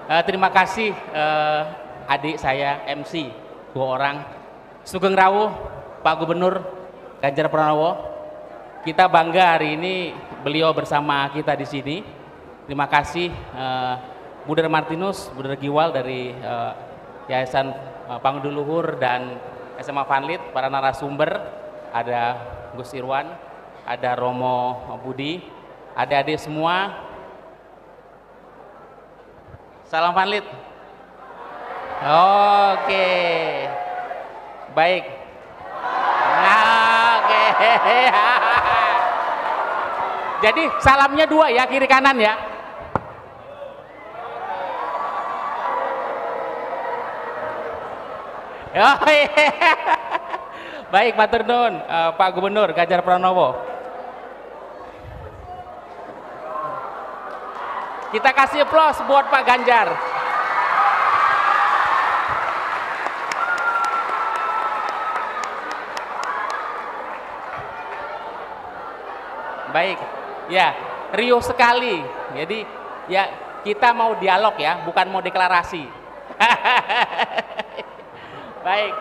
Terima kasih adik saya MC 2 orang, Sugeng Rawuh, Pak Gubernur Ganjar Pranowo. Kita bangga hari ini beliau bersama kita di sini. Terima kasih Buder Martinus, Buder Giwal dari Yayasan Pangudi Luhur dan SMA Vanlit, para narasumber, ada Gus Irwan, ada Romo Budi, adik-adik semua. Salam Vanlit. Oke. Baik. Oke. Jadi salamnya 2 ya, kiri kanan ya. Baik, matur nuwun Pak Gubernur Ganjar Pranowo. Kita kasih aplaus buat Pak Ganjar. Baik, ya, riuh sekali. Jadi, ya, kita mau dialog ya, bukan mau deklarasi. Baik,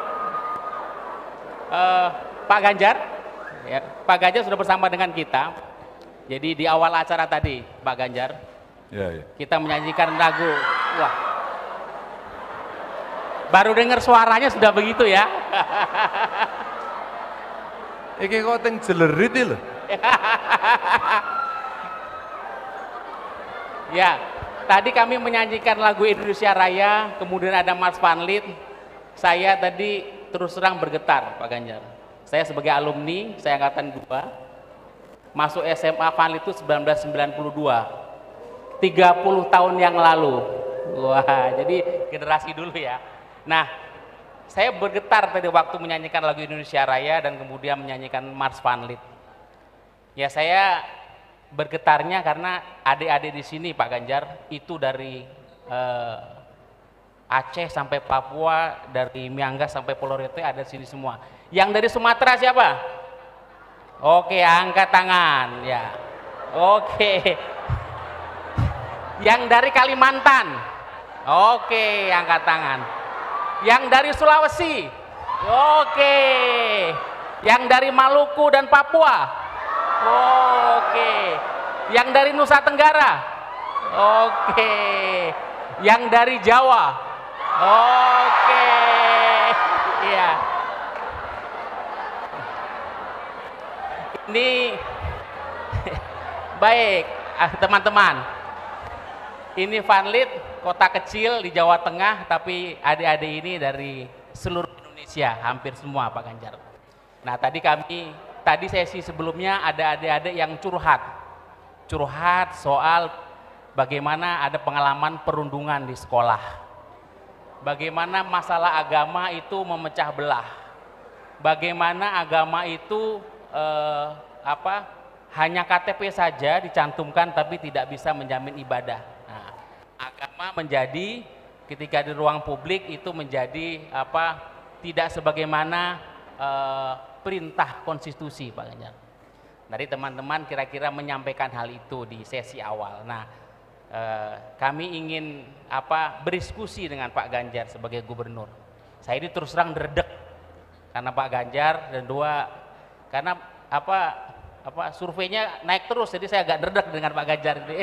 Pak Ganjar, ya, Pak Ganjar sudah bersama dengan kita. Jadi di awal acara tadi, Pak Ganjar, ya. Kita menyanyikan lagu. Wah, baru dengar suaranya sudah begitu ya. Iki kok teng jelerit lho. Ya, tadi kami menyanyikan lagu Indonesia Raya, kemudian ada Mars Vanlit. Saya tadi terus terang bergetar, Pak Ganjar. Saya sebagai alumni, saya angkatan 2, masuk SMA Vanlit itu 1992, 30 tahun yang lalu. Wah, jadi generasi dulu ya. Nah, saya bergetar tadi waktu menyanyikan lagu Indonesia Raya dan kemudian menyanyikan Mars Vanlit. Ya, saya bergetarnya karena adik-adik di sini Pak Ganjar itu dari Aceh sampai Papua, dari Miangas sampai Pulau Rote ada di sini semua. Yang dari Sumatera siapa? Oke, angkat tangan ya. Oke. Yang dari Kalimantan? Oke, angkat tangan. Yang dari Sulawesi? Oke. Yang dari Maluku dan Papua? Oke. Yang dari Nusa Tenggara? Oke. Yang dari Jawa? Oke. Iya. Ini baik, teman-teman. Ini Vanlit, kota kecil di Jawa Tengah, tapi adik-adik ini dari seluruh Indonesia, hampir semua Pak Ganjar. Nah, tadi sesi sebelumnya ada adik-adik yang curhat soal bagaimana ada pengalaman perundungan di sekolah. Bagaimana masalah agama itu memecah belah. Bagaimana agama itu hanya KTP saja dicantumkan tapi tidak bisa menjamin ibadah. Nah, agama menjadi ketika di ruang publik itu menjadi tidak sebagaimana perintah konstitusi, Pak Ganjar. Dari teman-teman kira-kira menyampaikan hal itu di sesi awal. Nah, kami ingin berdiskusi dengan Pak Ganjar sebagai gubernur. Saya ini terus terang dredeg karena Pak Ganjar dan karena surveinya naik terus, jadi saya agak dredeg dengan Pak Ganjar ini.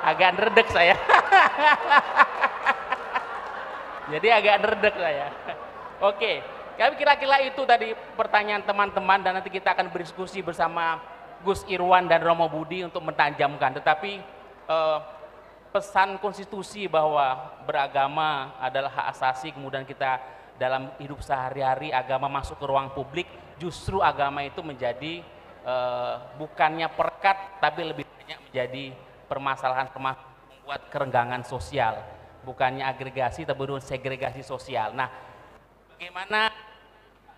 Agak dredeg saya. Jadi agak dredeg saya. Oke, kami kira-kira itu tadi pertanyaan teman-teman dan nanti kita akan berdiskusi bersama Gus Irwan dan Romo Budi untuk mentajamkan. Tetapi pesan konstitusi bahwa beragama adalah hak asasi, kemudian kita dalam hidup sehari-hari agama masuk ke ruang publik, justru agama itu menjadi bukannya perekat tapi lebih banyak menjadi permasalahan membuat kerenggangan sosial, bukannya agregasi tapi segregasi sosial. Nah, bagaimana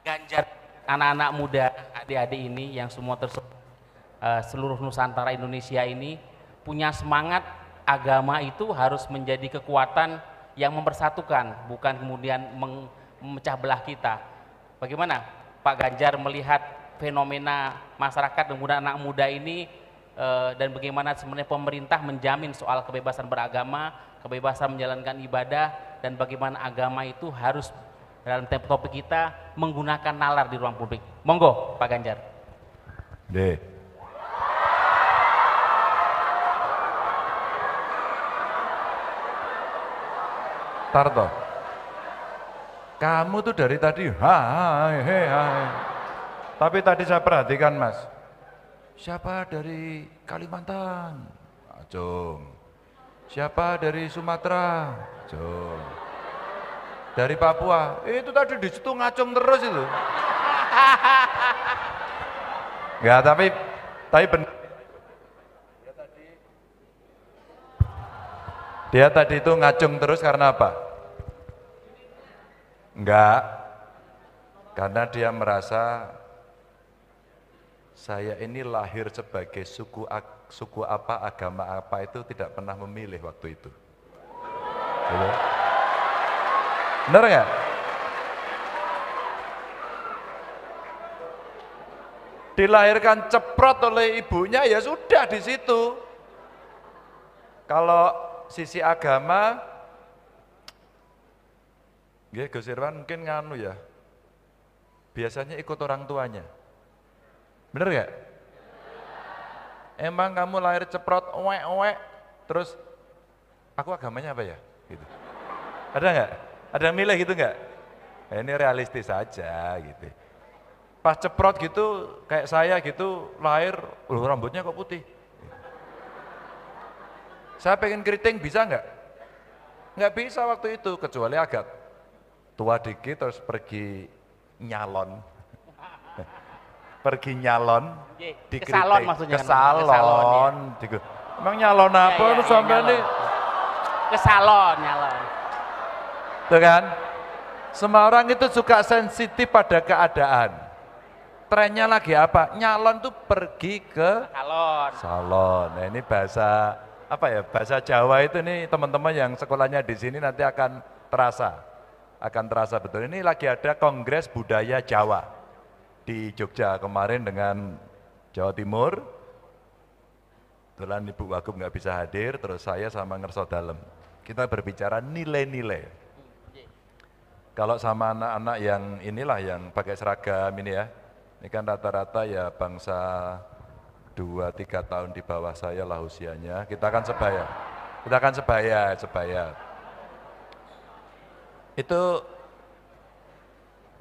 Ganjar anak-anak muda, adik-adik ini yang semua seluruh Nusantara Indonesia ini punya semangat agama itu harus menjadi kekuatan yang mempersatukan, bukan kemudian memecah belah kita. Bagaimana Pak Ganjar melihat fenomena masyarakat dan anak muda ini dan bagaimana sebenarnya pemerintah menjamin soal kebebasan beragama, kebebasan menjalankan ibadah, dan bagaimana agama itu harus dalam topik kita menggunakan nalar di ruang publik. Monggo Pak Ganjar. Deh. Tarto, kamu tuh dari tadi hai. Tapi tadi saya perhatikan Mas, siapa dari Kalimantan? Acung. Siapa dari Sumatera? Acung. Dari Papua? Itu tadi di situ ngacung terus itu. Enggak, tapi benar. Dia tadi itu ngacung terus karena apa? Enggak, karena dia merasa saya ini lahir sebagai suku apa, agama apa itu tidak pernah memilih waktu itu. Gitu. Benar nggak? Dilahirkan ceprot oleh ibunya ya sudah di situ. Kalau sisi agama, ya Gus Irwan mungkin nganu ya, biasanya ikut orang tuanya. Bener nggak? Emang kamu lahir ceprot, terus aku agamanya apa ya? Gitu. Ada nggak? Ada yang milih gitu nggak? Nah, ini realistis aja gitu. Pas ceprot gitu, kayak saya gitu, lahir, rambutnya kok putih. Saya pengen keriting, bisa nggak? Nggak bisa waktu itu, kecuali agak tua dikit terus pergi nyalon. Pergi nyalon, ke salon maksudnya. Ke salon. Ya. Emang nyalon apa lu sampai nih? Ke salon nyalon. Tuh kan? Semua orang itu suka sensitif pada keadaan. Trennya lagi apa? Nyalon tuh pergi ke salon. Nah ini bahasa apa ya? Bahasa Jawa itu nih teman-teman yang sekolahnya di sini nanti akan terasa betul. Ini lagi ada Kongres Budaya Jawa di Jogja kemarin dengan Jawa Timur. Kebetulan Ibu Wagub nggak bisa hadir, terus saya sama Ngerso Dalem. Kita berbicara nilai-nilai. Kalau sama anak-anak yang inilah yang pakai seragam ini ya, ini kan rata-rata ya bangsa 2-3 tahun di bawah saya lah usianya, kita akan sebaya. Itu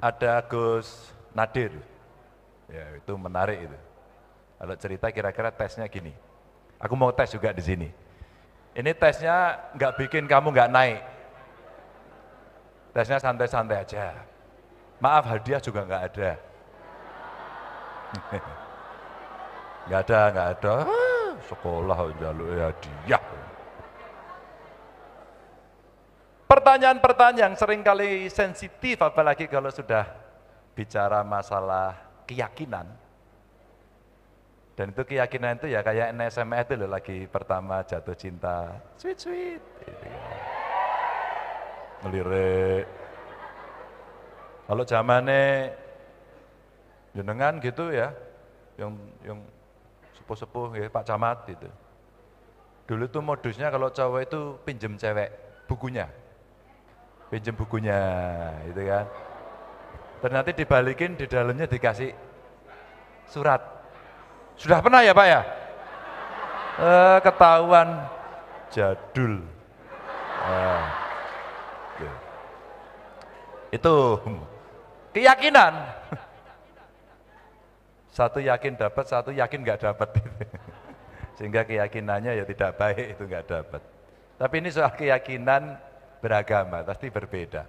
ada Gus Nadir, ya itu menarik itu. Kalau cerita kira-kira tesnya gini, aku mau tes juga di sini. Ini tesnya nggak bikin kamu nggak naik. Tesnya santai-santai aja. Maaf, hadiah juga nggak ada. Nggak ada. Sekolah jalur hadiah. Pertanyaan-pertanyaan yang seringkali sensitif, apalagi kalau sudah bicara masalah keyakinan. Dan itu keyakinan itu ya kayak NSMS itu loh, lagi pertama jatuh cinta. Sweet. Gitu. Ngelirik. Kalau zamannya jenengan gitu ya, yang sepuh-sepuh ya Pak Camat gitu. Dulu tuh modusnya kalau cowok itu pinjem cewek bukunya, gitu kan. Ternyata dibalikin, di dalamnya dikasih surat. Sudah pernah ya Pak ya? Ketahuan jadul. Itu keyakinan. Satu yakin dapat, satu yakin nggak dapat. Sehingga keyakinannya ya tidak baik, itu nggak dapat. Tapi ini soal keyakinan beragama, pasti berbeda.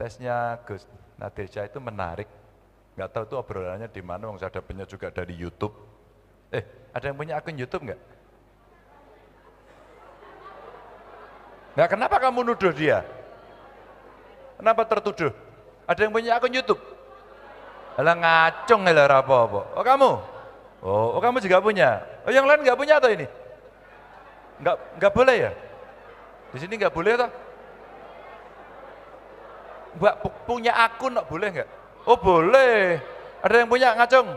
Tesnya Gus Nadir Syah itu menarik. Nggak tahu itu obrolannya di mana, saya dapatnya juga dari YouTube. Ada yang punya akun YouTube nggak? Nggak, kenapa kamu nuduh dia? Kenapa tertuduh? Ada yang punya akun YouTube? Alah ngacung ya apa-apa. Oh kamu? Oh kamu juga punya? Oh yang lain nggak punya atau ini? Nggak boleh ya? Di sini nggak boleh atau? Mbak punya akun boleh nggak? Oh boleh. Ada yang punya ngacung?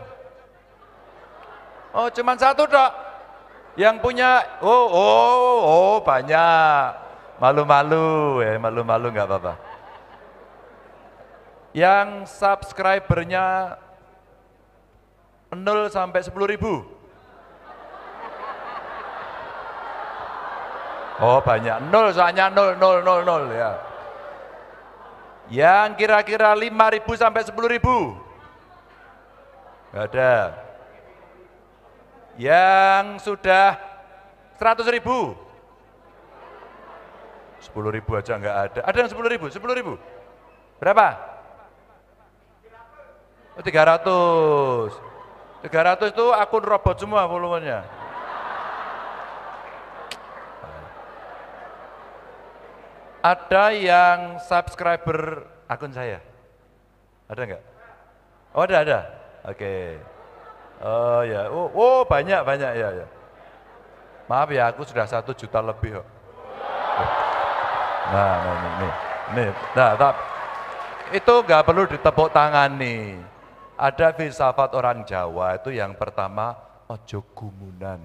Oh, cuman satu dok. Yang punya, banyak. Malu-malu, malu-malu nggak apa-apa. Yang subscribernya 0 sampai 10.000. Oh banyak, 0 soalnya 0, 0, 0, 0 ya. Yang kira-kira 5.000 sampai 10.000. Nggak ada. Yang sudah 100.000. 10.000 aja nggak ada. Ada yang 10.000, 10.000. Berapa? 300. 300 itu akun robot semua volumenya. Ada yang subscriber akun saya? Ada enggak? Oh ada. Oke. Oh ya, banyak ya. Maaf ya, aku sudah 1 juta lebih kok. Nah, ini. Nah, itu enggak perlu ditepuk tangan nih. Ada filsafat orang Jawa itu yang pertama, ojo gumunan.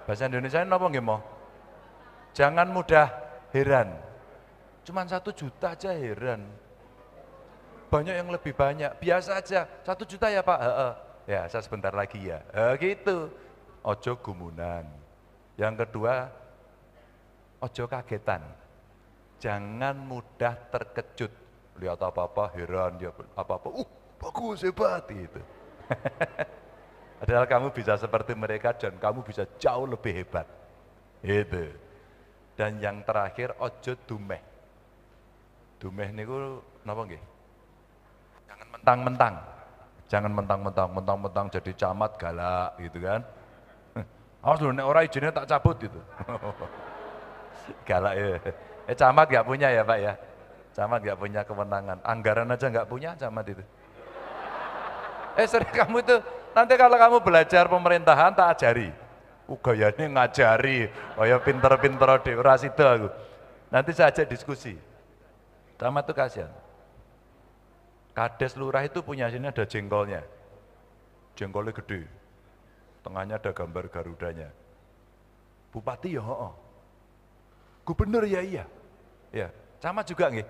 Bahasa Indonesia ini apa nggih mo? Jangan mudah heran. Cuman 1 juta aja heran. Banyak yang lebih banyak, biasa aja. 1 juta ya Pak? Ya, saya sebentar lagi ya. Gitu. Ojo gumunan. Yang kedua, ojo kagetan. Jangan mudah terkejut. Lihat apa-apa, heran, dia apa-apa, bagus, hebat, gitu. Padahal kamu bisa seperti mereka dan kamu bisa jauh lebih hebat. Gitu. Dan yang terakhir, ojo dumeh. Dumeh niku napa nggih? Jangan mentang-mentang. Jangan mentang-mentang jadi camat galak gitu kan. Awas lho nek ora izinnya tak cabut gitu. Galak ya. Camat nggak punya ya Pak ya? Camat nggak punya kewenangan. Anggaran aja nggak punya camat itu. Sering kamu itu, nanti kalau kamu belajar pemerintahan tak ajari. Gayanya ngajari, pinter-pinter deh, ora sida aku. Nanti saya ajak diskusi. Camat itu kasihan. Kades lurah itu punya sini ada jengkolnya. Jengkolnya gede. Tengahnya ada gambar Garudanya. Bupati ya, Gubernur ya iya. Ya, camat juga nggih.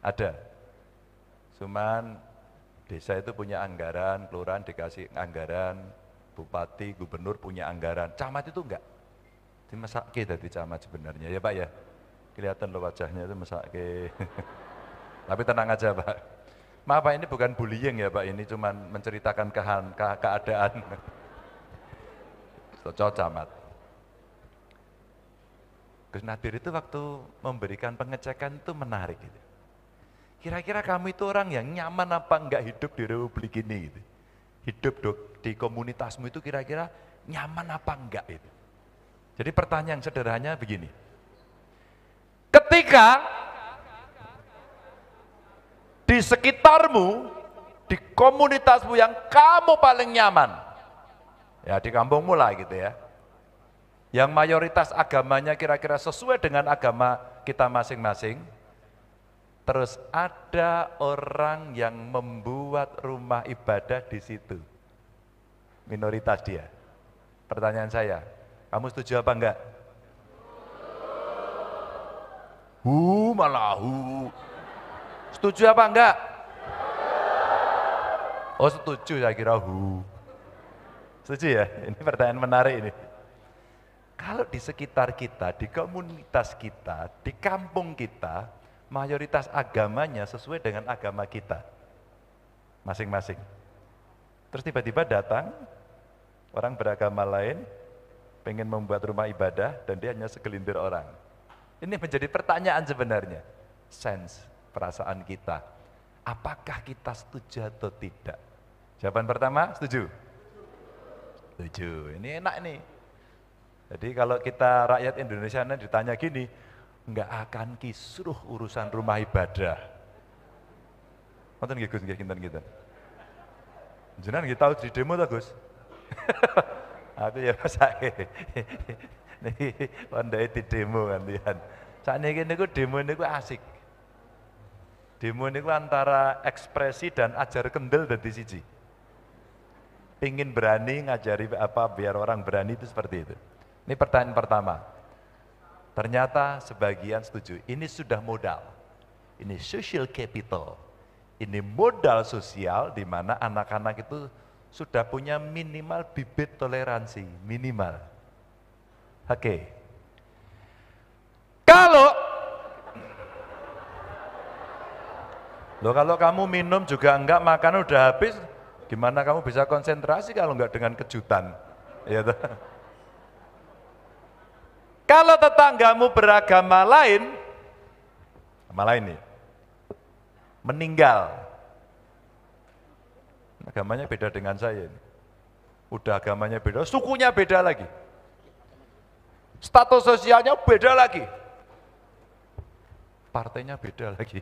Ada. Cuman desa itu punya anggaran, kelurahan dikasih anggaran, bupati, gubernur punya anggaran. Camat itu enggak. Dimesake dadi camat sebenarnya ya Pak ya. Kelihatan loh wajahnya itu mesake. Tapi tenang aja Pak. Maaf Pak, ini bukan bullying ya Pak, ini cuman menceritakan keadaan. Cocok camat. Gus Nadir itu waktu memberikan pengecekan itu menarik gitu. Kira-kira kamu itu orang yang nyaman apa enggak hidup di republik ini gitu. Hidup di komunitasmu itu kira-kira nyaman apa enggak itu. Jadi pertanyaan sederhananya begini. Ketika di sekitarmu, di komunitasmu yang kamu paling nyaman, ya di kampungmu lah gitu ya, yang mayoritas agamanya kira-kira sesuai dengan agama kita masing-masing, terus ada orang yang membuat rumah ibadah di situ, minoritas dia. Pertanyaan saya, kamu setuju apa enggak? Malah setuju apa enggak? Oh setuju, saya kira setuju ya? Ini pertanyaan menarik ini. Kalau di sekitar kita, di komunitas kita, di kampung kita, mayoritas agamanya sesuai dengan agama kita masing-masing. Terus tiba-tiba datang orang beragama lain, pengen membuat rumah ibadah dan dia hanya segelintir orang. Ini menjadi pertanyaan sebenarnya, sense, perasaan kita. Apakah kita setuju atau tidak? Jawaban pertama, setuju? Setuju, ini enak nih. Jadi kalau kita rakyat Indonesia ditanya gini, enggak akan kisruh urusan rumah ibadah. Nonton nggih Gus, nggih kinten-kinten. Jenengan nggih tahu di demo ta Gus? Aku ya masake. Niki pandai di demo gantian. Sakniki niku demo niku asik. Demo niku antara ekspresi dan ajar kendel dadi siji. Pingin berani ngajari apa biar orang berani itu seperti itu. Ini pertanyaan pertama. Ternyata sebagian setuju, ini sudah modal. Ini social capital. Ini modal sosial di mana anak-anak itu sudah punya minimal bibit toleransi, minimal. Oke. Kalau kamu minum juga enggak, makan udah habis, gimana kamu bisa konsentrasi kalau enggak dengan kejutan? Ya toh? Kalau tetanggamu beragama lain, malah ini, meninggal. Agamanya beda dengan saya ini. Udah agamanya beda, sukunya beda lagi. Status sosialnya beda lagi. Partainya beda lagi.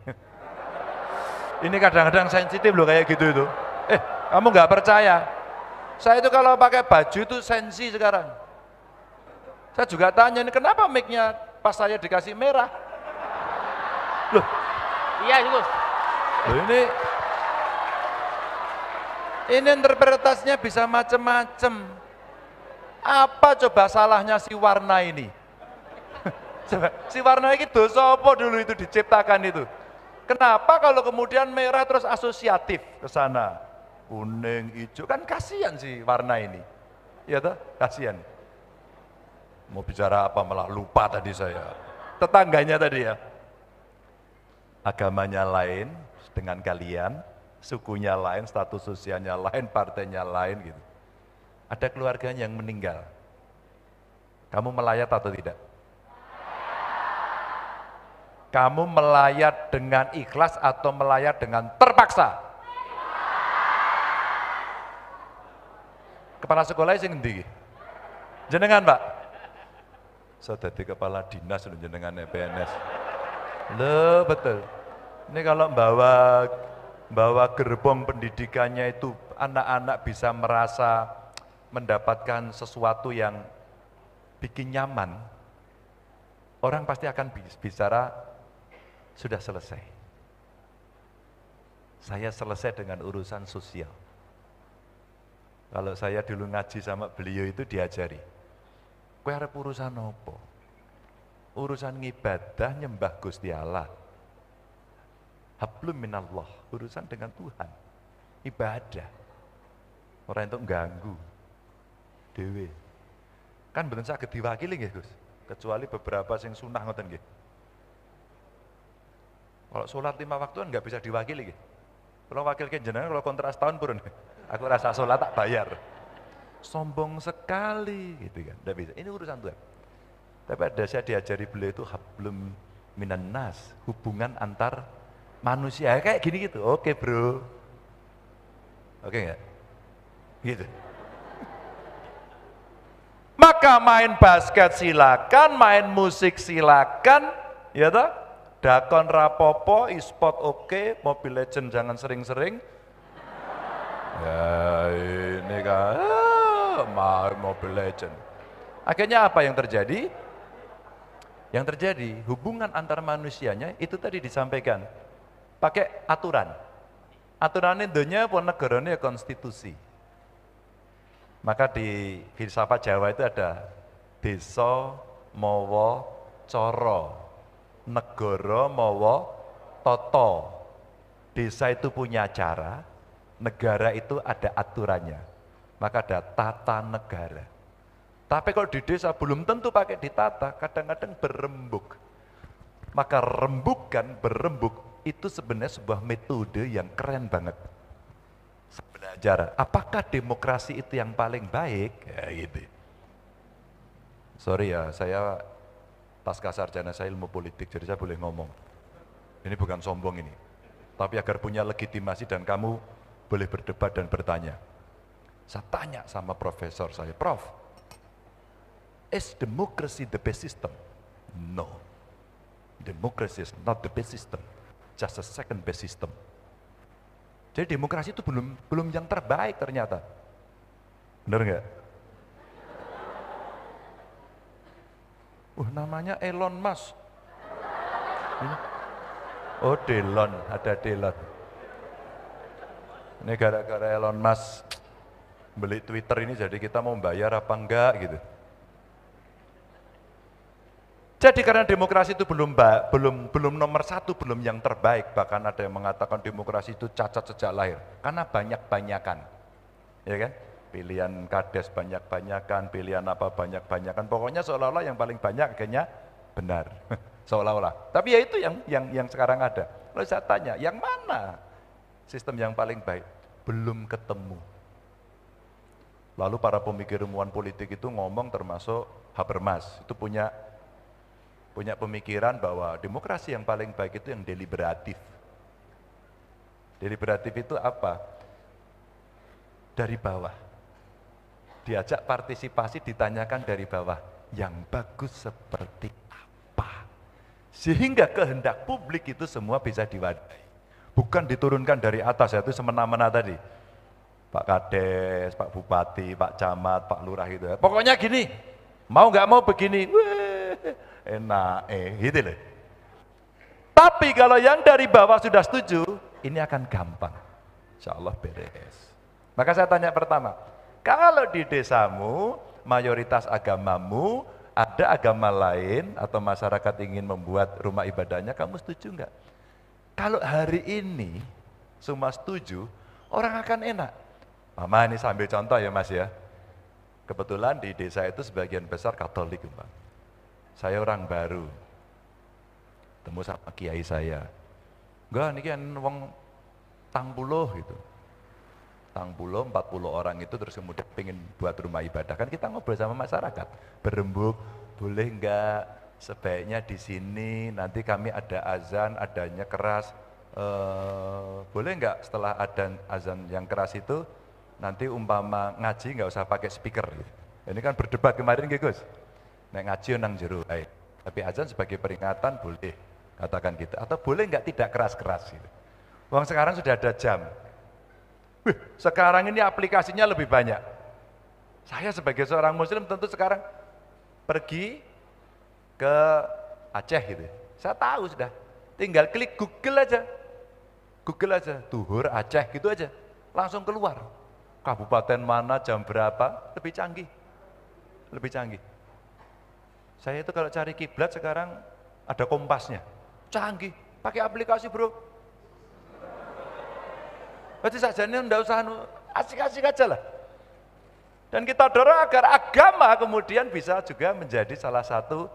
Ini kadang-kadang sensitif loh kayak gitu itu. Kamu nggak percaya? Saya itu kalau pakai baju itu sensi sekarang. Saya juga tanya, ini kenapa mic-nya pas saya dikasih merah? Loh. Iya, Gus. Loh ini interpretasinya bisa macam-macam. Apa coba salahnya si warna ini? Coba, si warna ini dosa apa dulu itu diciptakan itu? Kenapa kalau kemudian merah terus asosiatif ke sana? Kuning, hijau, kan kasihan sih warna ini. Ya toh, kasihan. Mau bicara apa malah lupa tadi saya. Tetangganya tadi ya. Agamanya lain dengan kalian, sukunya lain, status sosialnya lain, partainya lain gitu. Ada keluarganya yang meninggal. Kamu melayat atau tidak? Kamu melayat dengan ikhlas atau melayat dengan terpaksa? Kepala sekolah sing endi? Jenengan, Pak? Saya jadi kepala dinas jenengan PNS. Loh, betul. Ini kalau bawa gerbong pendidikannya itu anak-anak bisa merasa mendapatkan sesuatu yang bikin nyaman, orang pasti akan bicara sudah selesai. Saya selesai dengan urusan sosial. Kalau saya dulu ngaji sama beliau itu diajari, kowe arep urusan apa? Urusan ngibadah nyembah Gusti Allah. Hablum minallah, urusan dengan Tuhan. Ibadah. Orang itu ganggu. Dewe. Kan bener saged diwakili nggih, Gus. Kecuali beberapa sing sunah ngoten nggih. Kalau sholat 5 waktu kan nggak bisa diwakili nggih. Kalau wakil jenengan kalau kontrak setahun purun. Aku rasa sholat tak bayar. Sombong sekali gitu kan. Enggak bisa. Ini urusan Tuhan. Tapi ada saya diajari beliau itu hablum minan nas, hubungan antar manusia kayak gini gitu. Oke, Bro. Oke enggak? Gitu. Maka main basket silakan, main musik silakan, ya toh? Dakon rapopo, e-sport oke, Mobile Legend jangan sering-sering. Ya ini kan, Mobile Legend. Akhirnya apa yang terjadi? Yang terjadi hubungan antar manusianya itu tadi disampaikan pakai aturan. Aturannya dunia pun negaranya konstitusi. Maka di filsafat Jawa itu ada desa mawa cara, negara mawa tata. Desa itu punya cara, negara itu ada aturannya. Maka ada tata negara. Tapi kalau di desa belum tentu pakai ditata, kadang-kadang berembuk. Maka rembukan, berembuk itu sebenarnya sebuah metode yang keren banget. Belajar, apakah demokrasi itu yang paling baik? Ya gitu. Sorry ya, saya pasca sarjana saya ilmu politik, jadi saya boleh ngomong. Ini bukan sombong ini. Tapi agar punya legitimasi dan kamu boleh berdebat dan bertanya. Saya tanya sama profesor saya, Prof, is democracy the best system? No. Democracy is not the best system, just a second best system. Jadi demokrasi itu belum yang terbaik ternyata. Benar nggak? Namanya Elon Musk. Oh Delon, ada Delon. Ini gara-gara Elon Musk beli Twitter ini jadi kita mau bayar apa enggak gitu. Jadi karena demokrasi itu belum nomor satu, belum yang terbaik, bahkan ada yang mengatakan demokrasi itu cacat sejak lahir, karena banyak-banyakan, ya kan? Pilihan kades banyak-banyakan, pilihan apa banyak-banyakan, pokoknya seolah-olah yang paling banyak akhirnya benar, seolah-olah. Tapi ya itu yang sekarang ada. Lalu saya tanya, yang mana sistem yang paling baik? Belum ketemu. Lalu para pemikir ilmuwan politik itu ngomong, termasuk Habermas, itu punya pemikiran bahwa demokrasi yang paling baik itu yang deliberatif. Deliberatif itu apa? Dari bawah. Diajak partisipasi, ditanyakan dari bawah. Yang bagus seperti apa? Sehingga kehendak publik itu semua bisa diwadai. Bukan diturunkan dari atas, yaitu semena-mena tadi. Pak Kades, Pak Bupati, Pak Camat, Pak Lurah itu. Pokoknya gini, mau nggak mau begini. Enak, gitu loh. Tapi kalau yang dari bawah sudah setuju, ini akan gampang. Insya Allah beres. Maka saya tanya pertama, kalau di desamu, mayoritas agamamu, ada agama lain atau masyarakat ingin membuat rumah ibadahnya, kamu setuju enggak? Kalau hari ini semua setuju, orang akan enak. Mama ini sambil contoh ya Mas ya. Kebetulan di desa itu sebagian besar Katolik, Pak. Saya orang baru, temu sama kiai saya. Enggak, ini kan wong tang puluh gitu. Tang puluh, 40 orang itu terus kemudian pengen buat rumah ibadah. Kan kita ngobrol sama masyarakat, berembuk, boleh enggak sebaiknya di sini, nanti kami ada azan, adanya keras. Boleh enggak setelah ada azan yang keras itu, nanti umpama ngaji enggak usah pakai speaker. Gitu. Ini kan berdebat kemarin gitu Gus. Nek ngaji nang jero ae. Tapi azan sebagai peringatan boleh, katakan gitu. Atau boleh enggak tidak keras-keras gitu. Wong sekarang sudah ada jam. Sekarang ini aplikasinya lebih banyak. Saya sebagai seorang muslim tentu sekarang pergi ke Aceh gitu. Saya tahu sudah. Tinggal klik Google aja. Google aja, Duhur Aceh gitu aja. Langsung keluar. Kabupaten mana, jam berapa, lebih canggih. Lebih canggih. Saya itu kalau cari kiblat sekarang ada kompasnya, canggih, pakai aplikasi bro. Berarti sajanya enggak usah asik-asik aja lah. Dan kita dorong agar agama kemudian bisa juga menjadi salah satu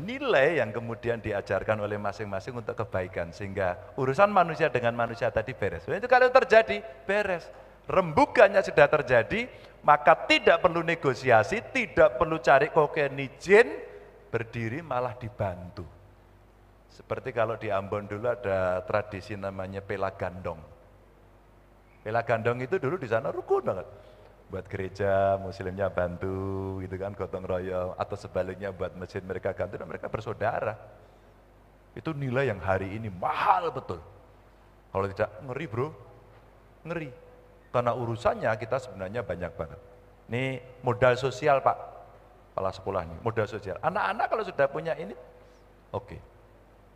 nilai yang kemudian diajarkan oleh masing-masing untuk kebaikan, sehingga urusan manusia dengan manusia tadi beres. Itu kalau terjadi beres. Rembukannya sudah terjadi, maka tidak perlu negosiasi, tidak perlu cari kokenijin, berdiri malah dibantu. Seperti kalau di Ambon dulu ada tradisi namanya pela gandong. Pela gandong itu dulu di sana rukun banget. Buat gereja, muslimnya bantu, gitu kan, gotong royong, atau sebaliknya buat masjid mereka ganti, dan mereka bersaudara. Itu nilai yang hari ini mahal betul. Kalau tidak, ngeri bro, ngeri. Karena urusannya kita sebenarnya banyak banget. Ini modal sosial Pak, kepala sekolah ini, modal sosial. Anak-anak kalau sudah punya ini, oke.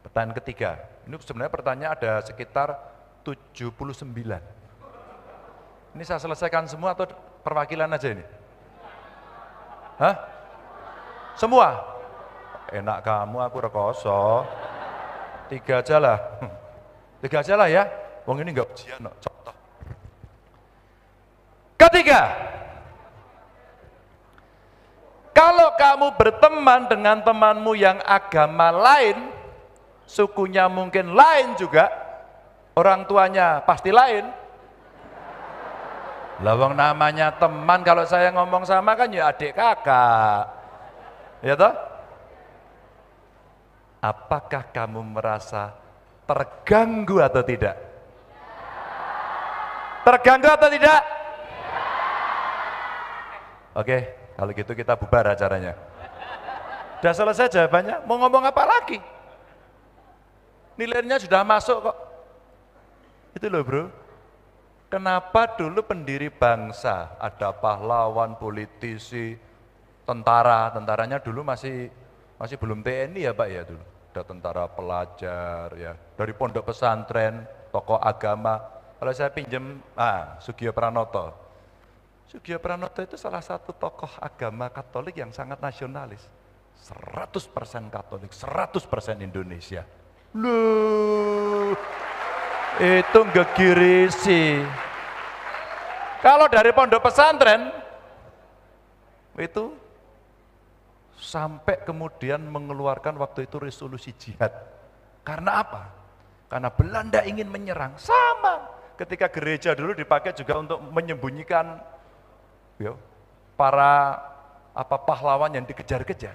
Pertanyaan ketiga, ini sebenarnya pertanyaan ada sekitar 79. Ini saya selesaikan semua atau perwakilan aja ini? Hah? Semua? Enak kamu, aku rekoso. 3 aja lah. 3 aja lah ya. Wong ini enggak ujian, no. Contoh. Ketiga, kalau kamu berteman dengan temanmu yang agama lain, sukunya mungkin lain juga, orang tuanya pasti lain. Lawang namanya teman, kalau saya ngomong sama kan ya adik kakak, ya toh? Apakah kamu merasa terganggu atau tidak? Terganggu atau tidak? Oke, kalau gitu kita bubar acaranya. Sudah selesai jawabannya, mau ngomong apa lagi? Nilainya sudah masuk kok. Itu loh bro. Kenapa dulu pendiri bangsa, ada pahlawan, politisi, tentaranya dulu masih belum TNI ya Pak ya dulu. Ada tentara pelajar ya, dari pondok pesantren, tokoh agama, Kalau saya pinjam, Sugio Pranoto. Sugio Pranoto itu salah satu tokoh agama Katolik yang sangat nasionalis. 100% Katolik, 100% Indonesia. Loh, itu gegirisi. Kalau dari pondok pesantren, itu sampai kemudian mengeluarkan waktu itu resolusi jihad. Karena apa? Karena Belanda ingin menyerang. Sama. Ketika gereja dulu dipakai juga untuk menyembunyikan para pahlawan yang dikejar-kejar.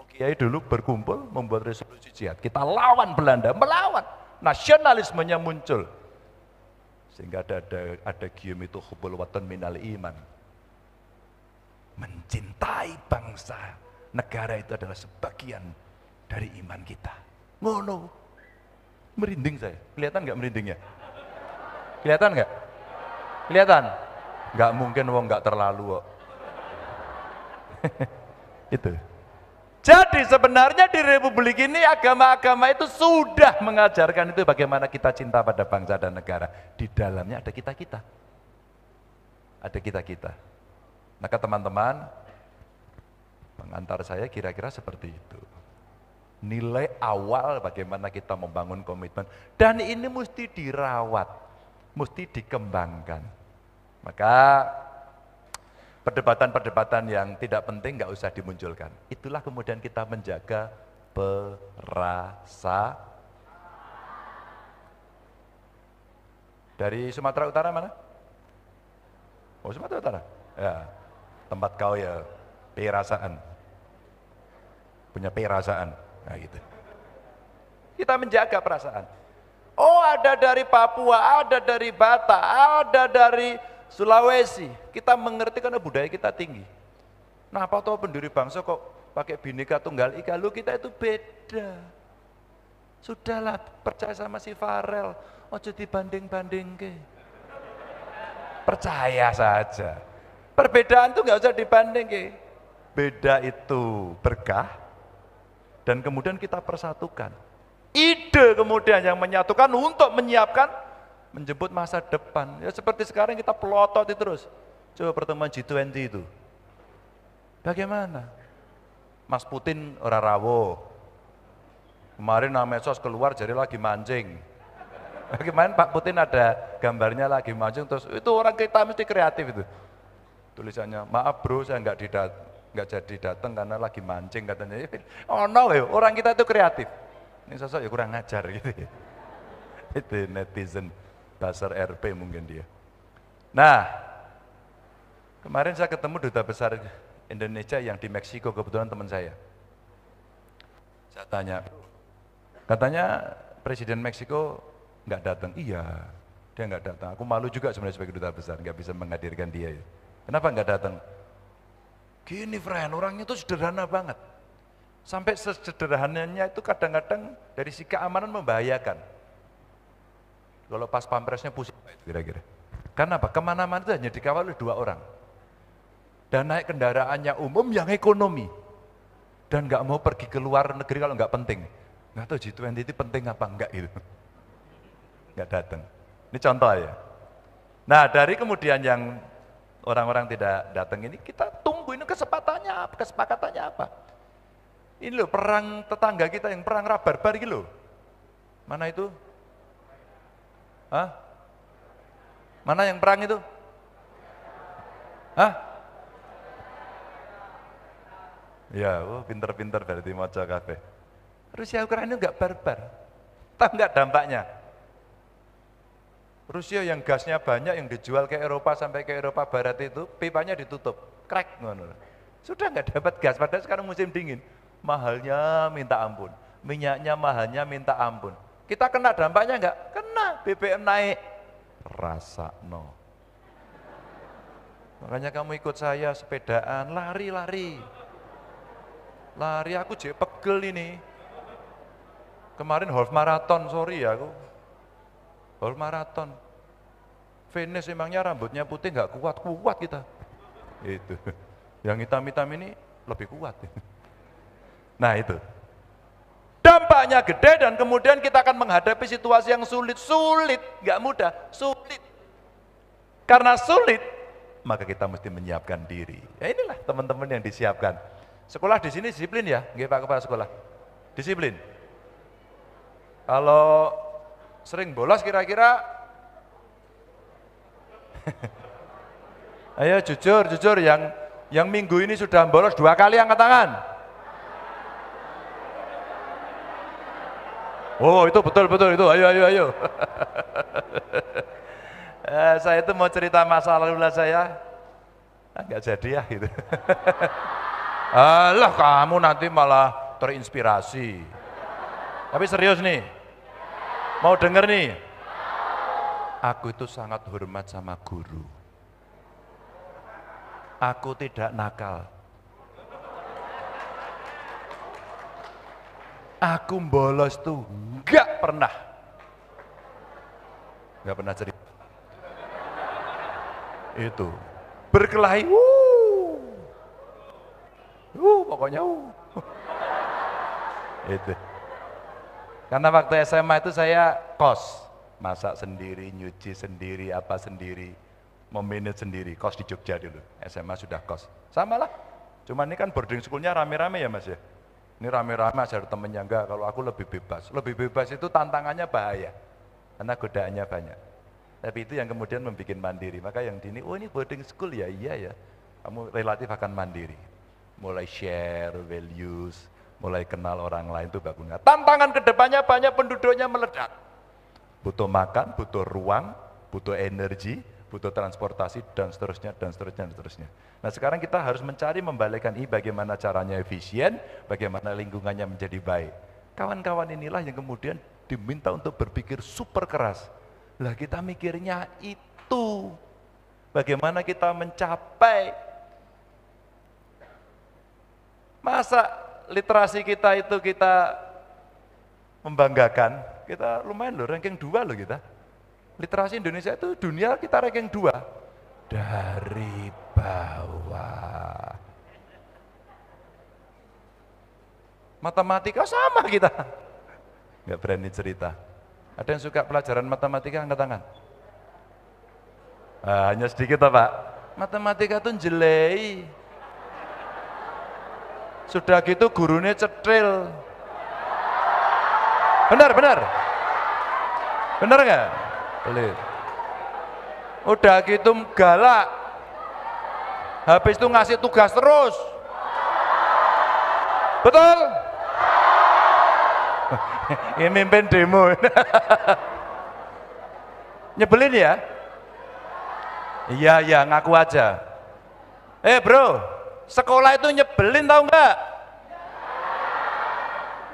Kiai dulu berkumpul membuat resolusi jihad. Kita lawan Belanda, melawan. Nasionalismenya muncul. Sehingga ada gium itu hubbul watan minal iman. Mencintai bangsa, negara itu adalah sebagian dari iman kita. Ngono. Merinding saya. Kelihatan nggak merindingnya? Kelihatan nggak? Kelihatan? Nggak mungkin wong nggak terlalu kok. Itu. Jadi sebenarnya di Republik ini agama-agama itu sudah mengajarkan itu bagaimana kita cinta pada bangsa dan negara. Di dalamnya ada kita-kita. Ada kita-kita. Maka teman-teman, pengantar saya kira-kira seperti itu. Nilai awal bagaimana kita membangun komitmen. Dan ini mesti dirawat, mesti dikembangkan. Maka perdebatan-perdebatan yang tidak penting nggak usah dimunculkan. Itulah kemudian kita menjaga perasa. Dari Sumatera Utara mana? Oh, Sumatera Utara. Ya, tempat kau ya perasaan. Punya perasaan. Nah gitu. Kita menjaga perasaan. Oh, ada dari Papua, ada dari Batak, ada dari Sulawesi. Kita mengerti karena budaya kita tinggi. Nah, apa tahu pendiri bangsa kok pakai Bhinneka Tunggal Ika? Lu kita itu beda. Sudahlah, percaya sama si Farel. Ojo dibanding-banding ke. Percaya saja. Perbedaan itu nggak usah dibanding ke. Beda itu berkah. Dan kemudian kita persatukan. Ide kemudian yang menyatukan untuk menyiapkan, menjemput masa depan. Ya seperti sekarang kita pelototi terus. Coba pertemuan G20 itu. Bagaimana? Mas Putin ora rawo. Kemarin Mesos keluar jadi lagi mancing. Kemarin Pak Putin ada gambarnya lagi mancing terus. Itu orang kita mesti kreatif itu. Tulisannya, maaf bro saya nggak jadi datang karena lagi mancing katanya. Oh no, orang kita itu kreatif. Ini sosok ya kurang ngajar gitu ya. Itu netizen dasar RP mungkin dia. Nah, kemarin saya ketemu duta besar Indonesia yang di Meksiko, kebetulan teman saya. Saya tanya, katanya Presiden Meksiko nggak datang. Iya, dia nggak datang. Aku malu juga sebenarnya sebagai duta besar, nggak bisa menghadirkan dia. Kenapa nggak datang? Gini friend, orangnya itu sederhana banget. Sampai sesederhananya itu kadang-kadang dari sisi keamanan membahayakan. Kalau pas pampresnya pusing kira-kira. Karena apa? Kemana-mana itu hanya dikawal oleh 2 orang. Dan naik kendaraannya umum yang ekonomi. Dan nggak mau pergi ke luar negeri kalau nggak penting. Nggak tahu G20 itu penting apa enggak gitu. Nggak datang. Ini contoh ya. Nah dari kemudian yang orang-orang tidak datang ini, kita tunggu ini kesepakatannya apa. Ini loh perang tetangga kita yang perang Rabarbar gitu loh. Mana itu? Hah? Mana yang perang itu? Hah? Ya, pinter-pinter berarti moco kabeh. Rusia Ukraina enggak barbar. Tahu enggak dampaknya? Rusia yang gasnya banyak yang dijual ke Eropa sampai ke Eropa Barat itu pipanya ditutup, crack ngono. Sudah enggak dapat gas padahal sekarang musim dingin. Mahalnya minta ampun, minyaknya mahalnya minta ampun. Kita kena dampaknya enggak? Kena, BBM naik. Rasakno. Makanya kamu ikut saya sepedaan, lari. Lari aku jek pegel ini. Kemarin half marathon, sorry ya aku. Half marathon. Venus emangnya rambutnya putih nggak kuat kita. Itu. Yang hitam-hitam ini lebih kuat. Nah itu. Dampaknya gede dan kemudian kita akan menghadapi situasi yang sulit, nggak mudah, sulit. Karena sulit, maka kita mesti menyiapkan diri. Ya inilah teman-teman yang disiapkan. Sekolah di sini disiplin ya, nggih Pak Kepala Sekolah. Disiplin. Kalau sering bolos kira-kira, ayo jujur yang minggu ini sudah bolos 2 kali angkat tangan. Oh itu betul itu, ayo. Saya itu mau cerita masa lalu saya, nggak jadi ya gitu. Alah kamu nanti malah terinspirasi. Tapi serius nih, mau denger nih, aku itu sangat hormat sama guru. Aku tidak nakal. Aku bolos tuh nggak pernah cerita. Itu berkelahi, pokoknya itu. Karena waktu SMA itu saya kos, masak sendiri, nyuci sendiri, apa sendiri, memanage sendiri, kos di Jogja dulu. SMA sudah kos, sama lah. Cuman ini kan boarding schoolnya rame-rame ya Mas ya. Ini rame-rame ada temennya enggak, kalau aku lebih bebas. Lebih bebas itu tantangannya bahaya, karena godaannya banyak. Tapi itu yang kemudian membuat mandiri. Maka yang dini, oh ini boarding school ya, iya ya. Kamu relatif akan mandiri. Mulai share values, mulai kenal orang lain itu bagus. Tantangan kedepannya banyak, penduduknya meledak. Butuh makan, butuh ruang, butuh energi, butuh transportasi, dan seterusnya. Nah sekarang kita harus mencari membalikkan ini bagaimana caranya efisien, bagaimana lingkungannya menjadi baik. Kawan-kawan inilah yang kemudian diminta untuk berpikir super keras. Lah kita mikirnya itu, bagaimana kita mencapai. Masa literasi kita itu kita membanggakan, kita lumayan loh, ranking 2 loh kita. Literasi Indonesia itu dunia kita ranking 2. Dari bawah. Matematika sama kita. Nggak berani cerita. Ada yang suka pelajaran matematika, angkat tangan. Hanya sedikit Pak. Matematika itu jelek. Sudah gitu gurunya cetril. Benar nggak? Benar. Udah gitu galak. Habis itu ngasih tugas terus. Betul? Ini mimpin demo. Nyebelin ya? Iya, ngaku aja. Bro, sekolah itu nyebelin tau enggak?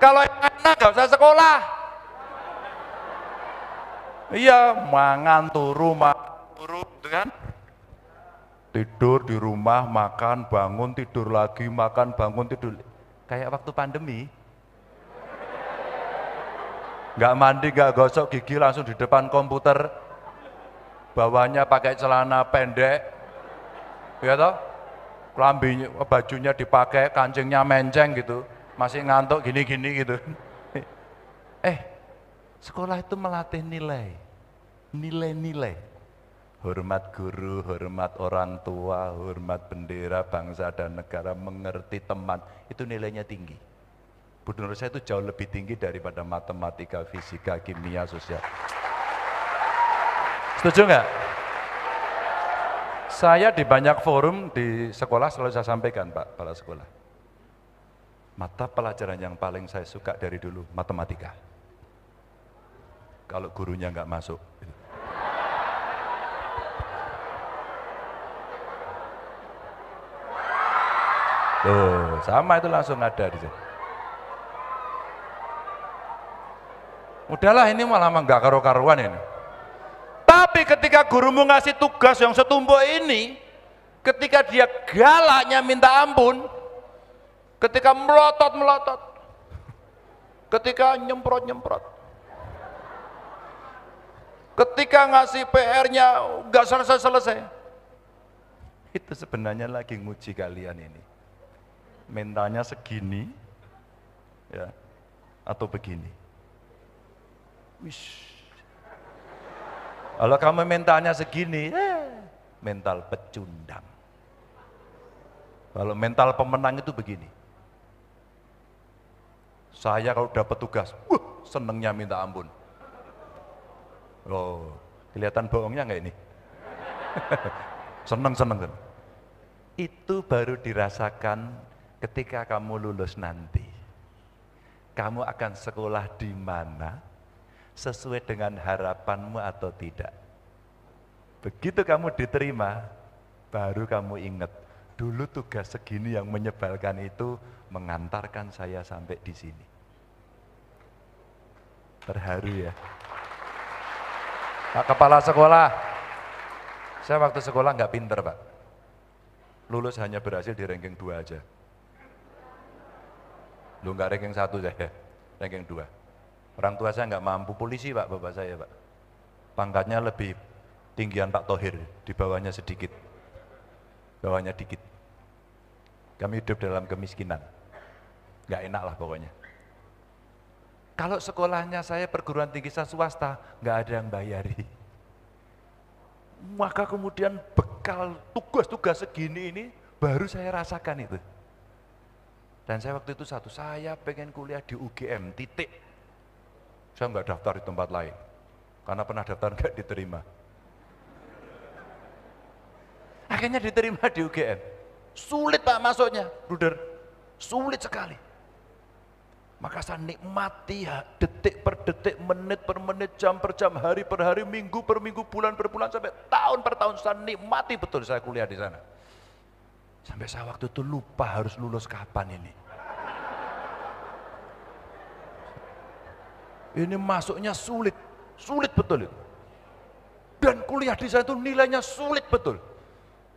Kalau yang enak gak usah sekolah. Iya, mangan turu gitu kan? Tidur di rumah, makan, bangun, tidur lagi, makan, bangun, tidur. Kayak waktu pandemi. Nggak mandi, nggak gosok gigi, langsung di depan komputer. Bawahnya pakai celana pendek. Ya toh? Kelambinya, bajunya dipakai, kancingnya menceng gitu. Masih ngantuk gini-gini gitu. Sekolah itu melatih nilai-nilai. Hormat guru, hormat orang tua, hormat bendera, bangsa dan negara, mengerti teman, itu nilainya tinggi. Menurut saya itu jauh lebih tinggi daripada matematika, fisika, kimia, sosial. Setuju nggak? Saya di banyak forum di sekolah selalu saya sampaikan Pak, kepala sekolah. Mata pelajaran yang paling saya suka dari dulu, matematika. Kalau gurunya nggak masuk. Tuh, sama itu langsung ada di sini. Udahlah ini malah nggak karu-karuan ini. Tapi ketika gurumu ngasih tugas yang setumpuk ini, ketika dia galaknya minta ampun, ketika melotot, ketika nyemprot, ketika ngasih PR-nya nggak selesai, itu sebenarnya lagi nguji kalian ini. Mentalnya segini, ya. atau begini. Wish. Kalau kamu mentalnya segini, mental pecundang. Kalau mental pemenang itu begini. Saya kalau dapat tugas, senengnya minta ampun. Oh, kelihatan bohongnya enggak ini? Seneng. Itu baru dirasakan ketika kamu lulus nanti. Kamu akan sekolah di mana? Sesuai dengan harapanmu atau tidak. Begitu kamu diterima, baru kamu ingat, dulu tugas segini yang menyebalkan itu mengantarkan saya sampai di sini. Terharu ya. Pak Kepala Sekolah, saya waktu sekolah nggak pinter Pak. Lulus hanya berhasil di ranking 2 aja. Lu nggak ranking 1 saya, ranking 2. Orang tua saya nggak mampu, polisi Pak, bapak saya Pak. Pangkatnya lebih tinggian Pak Thohir, di bawahnya sedikit. Bawahnya dikit. Kami hidup dalam kemiskinan. Nggak enak lah pokoknya. Kalau sekolahnya saya perguruan tinggi swasta, nggak ada yang bayari. Maka kemudian bekal tugas-tugas segini ini, baru saya rasakan itu. Dan saya waktu itu saya pengen kuliah di UGM, titik. Saya nggak daftar di tempat lain, karena pernah daftar nggak diterima. Akhirnya diterima di UGM. Sulit Pak masuknya, Bruder. Sulit sekali. Maka saya nikmati ya, detik per detik, menit per menit, jam per jam, hari per hari, minggu per minggu, bulan per bulan, sampai tahun per tahun. Saya nikmati betul saya kuliah di sana. Sampai saya waktu itu lupa harus lulus kapan ini. Ini masuknya sulit betul itu. Dan kuliah di sana itu nilainya sulit betul.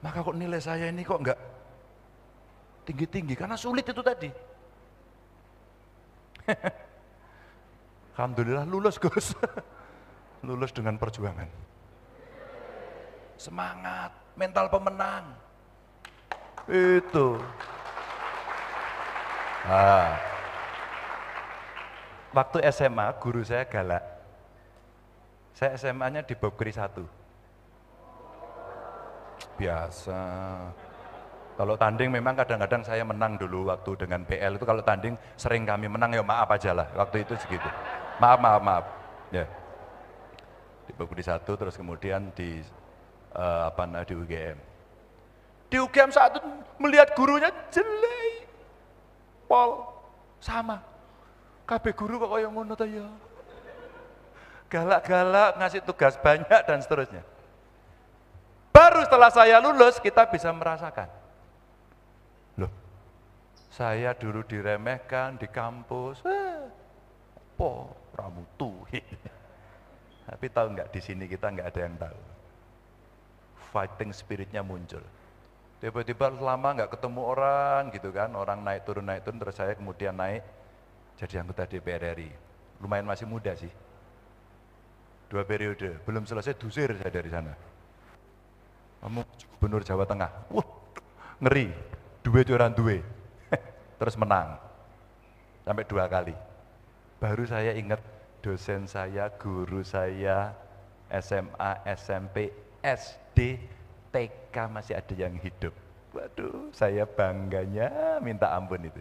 Maka kok nilai saya ini kok enggak tinggi-tinggi, karena sulit itu tadi. Alhamdulillah lulus Gus. Lulus dengan perjuangan. Semangat, mental pemenang. Itu. Waktu SMA, guru saya galak. Saya SMA-nya di Bobkri 1. Biasa. Kalau tanding memang kadang-kadang saya menang dulu waktu dengan PL itu, kalau tanding sering kami menang, ya maaf aja lah, waktu itu segitu. Maaf. Ya. Di Bobkri 1, terus kemudian di di UGM. Di UGM saat itu melihat gurunya jelek. Pol, sama. Kabeh guru kok kaya ngono ta ya. Galak-galak, ngasih tugas banyak dan seterusnya. Baru setelah saya lulus kita bisa merasakan. Loh, saya dulu diremehkan di kampus. Ramutu. Tapi tahu nggak, di sini kita nggak ada yang tahu. Fighting spiritnya muncul. Tiba-tiba lama nggak ketemu orang gitu kan, orang naik turun, terus saya kemudian naik jadi anggota DPR RI. Lumayan masih muda sih. 2 periode, belum selesai dusir saya dari sana. Kamu Gubernur Jawa Tengah. Wah, ngeri. Duwe. Terus menang. Sampai 2 kali. Baru saya ingat dosen saya, guru saya, SMA, SMP, SD, TK masih ada yang hidup. Waduh, saya bangganya minta ampun itu.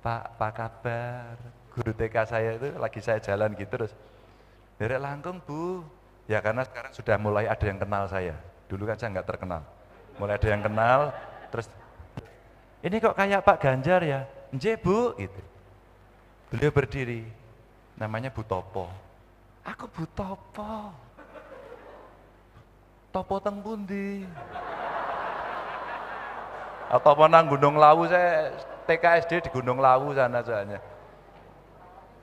Pak, apa kabar? Guru TK saya itu lagi saya jalan gitu terus, derek langkung Bu. Ya karena sekarang sudah mulai ada yang kenal saya. Dulu kan saya nggak terkenal. Mulai ada yang kenal, terus ini kok kayak Pak Ganjar ya? Nje Bu, gitu. Beliau berdiri, namanya Bu Topo. Aku Bu Topo. Topo teng pundi? Atau nang Gunung Lawu, saya TK SD di Gunung Lawu sana soalnya.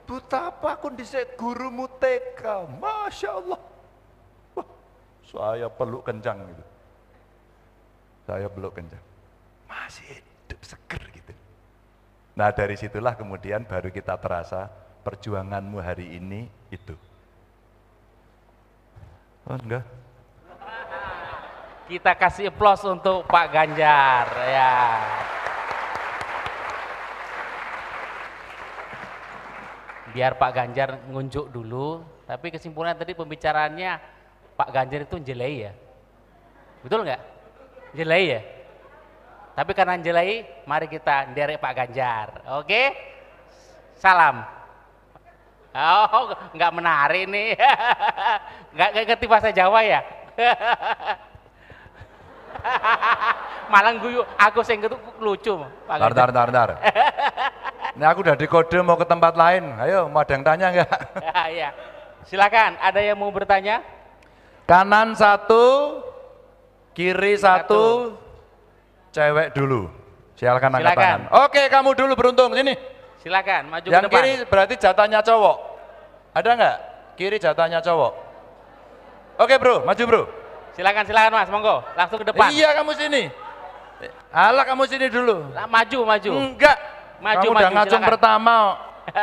Betapa aku dhisik gurumu TK, Masya Allah. Wah, saya peluk kencang gitu. Saya peluk kencang. Masih hidup seger gitu. Nah dari situlah kemudian baru kita terasa perjuanganmu hari ini itu. Oh enggak? Kita kasih aplaus untuk Pak Ganjar ya. biar Pak Ganjar ngunjuk dulu, tapi kesimpulan tadi pembicaraannya Pak Ganjar itu jelai ya. Betul nggak? Jelai ya? Tapi karena jelai, mari kita derek Pak Ganjar. Oke? Salam. Oh, nggak menarik nih. Nggak ngerti bahasa Jawa ya? Malang guyu, aku sing lucu. Pak Ganjar. Ntar. Ini aku udah di kode mau ke tempat lain. Ayo, mau ada yang tanya nggak? Ya. Silakan, ada yang mau bertanya? Kanan satu, kiri satu, cewek dulu. Silakan angkat tangan. Oke, kamu dulu beruntung, sini. Silakan, maju yang ke depan. Yang kiri berarti jatahnya cowok. Ada nggak? Kiri jatahnya cowok. Oke bro, maju bro. Silakan Mas, monggo. Langsung ke depan. Iya, kamu sini. Alah, kamu sini dulu. Maju. Enggak. Kamu udah ngacung silakan. Pertama.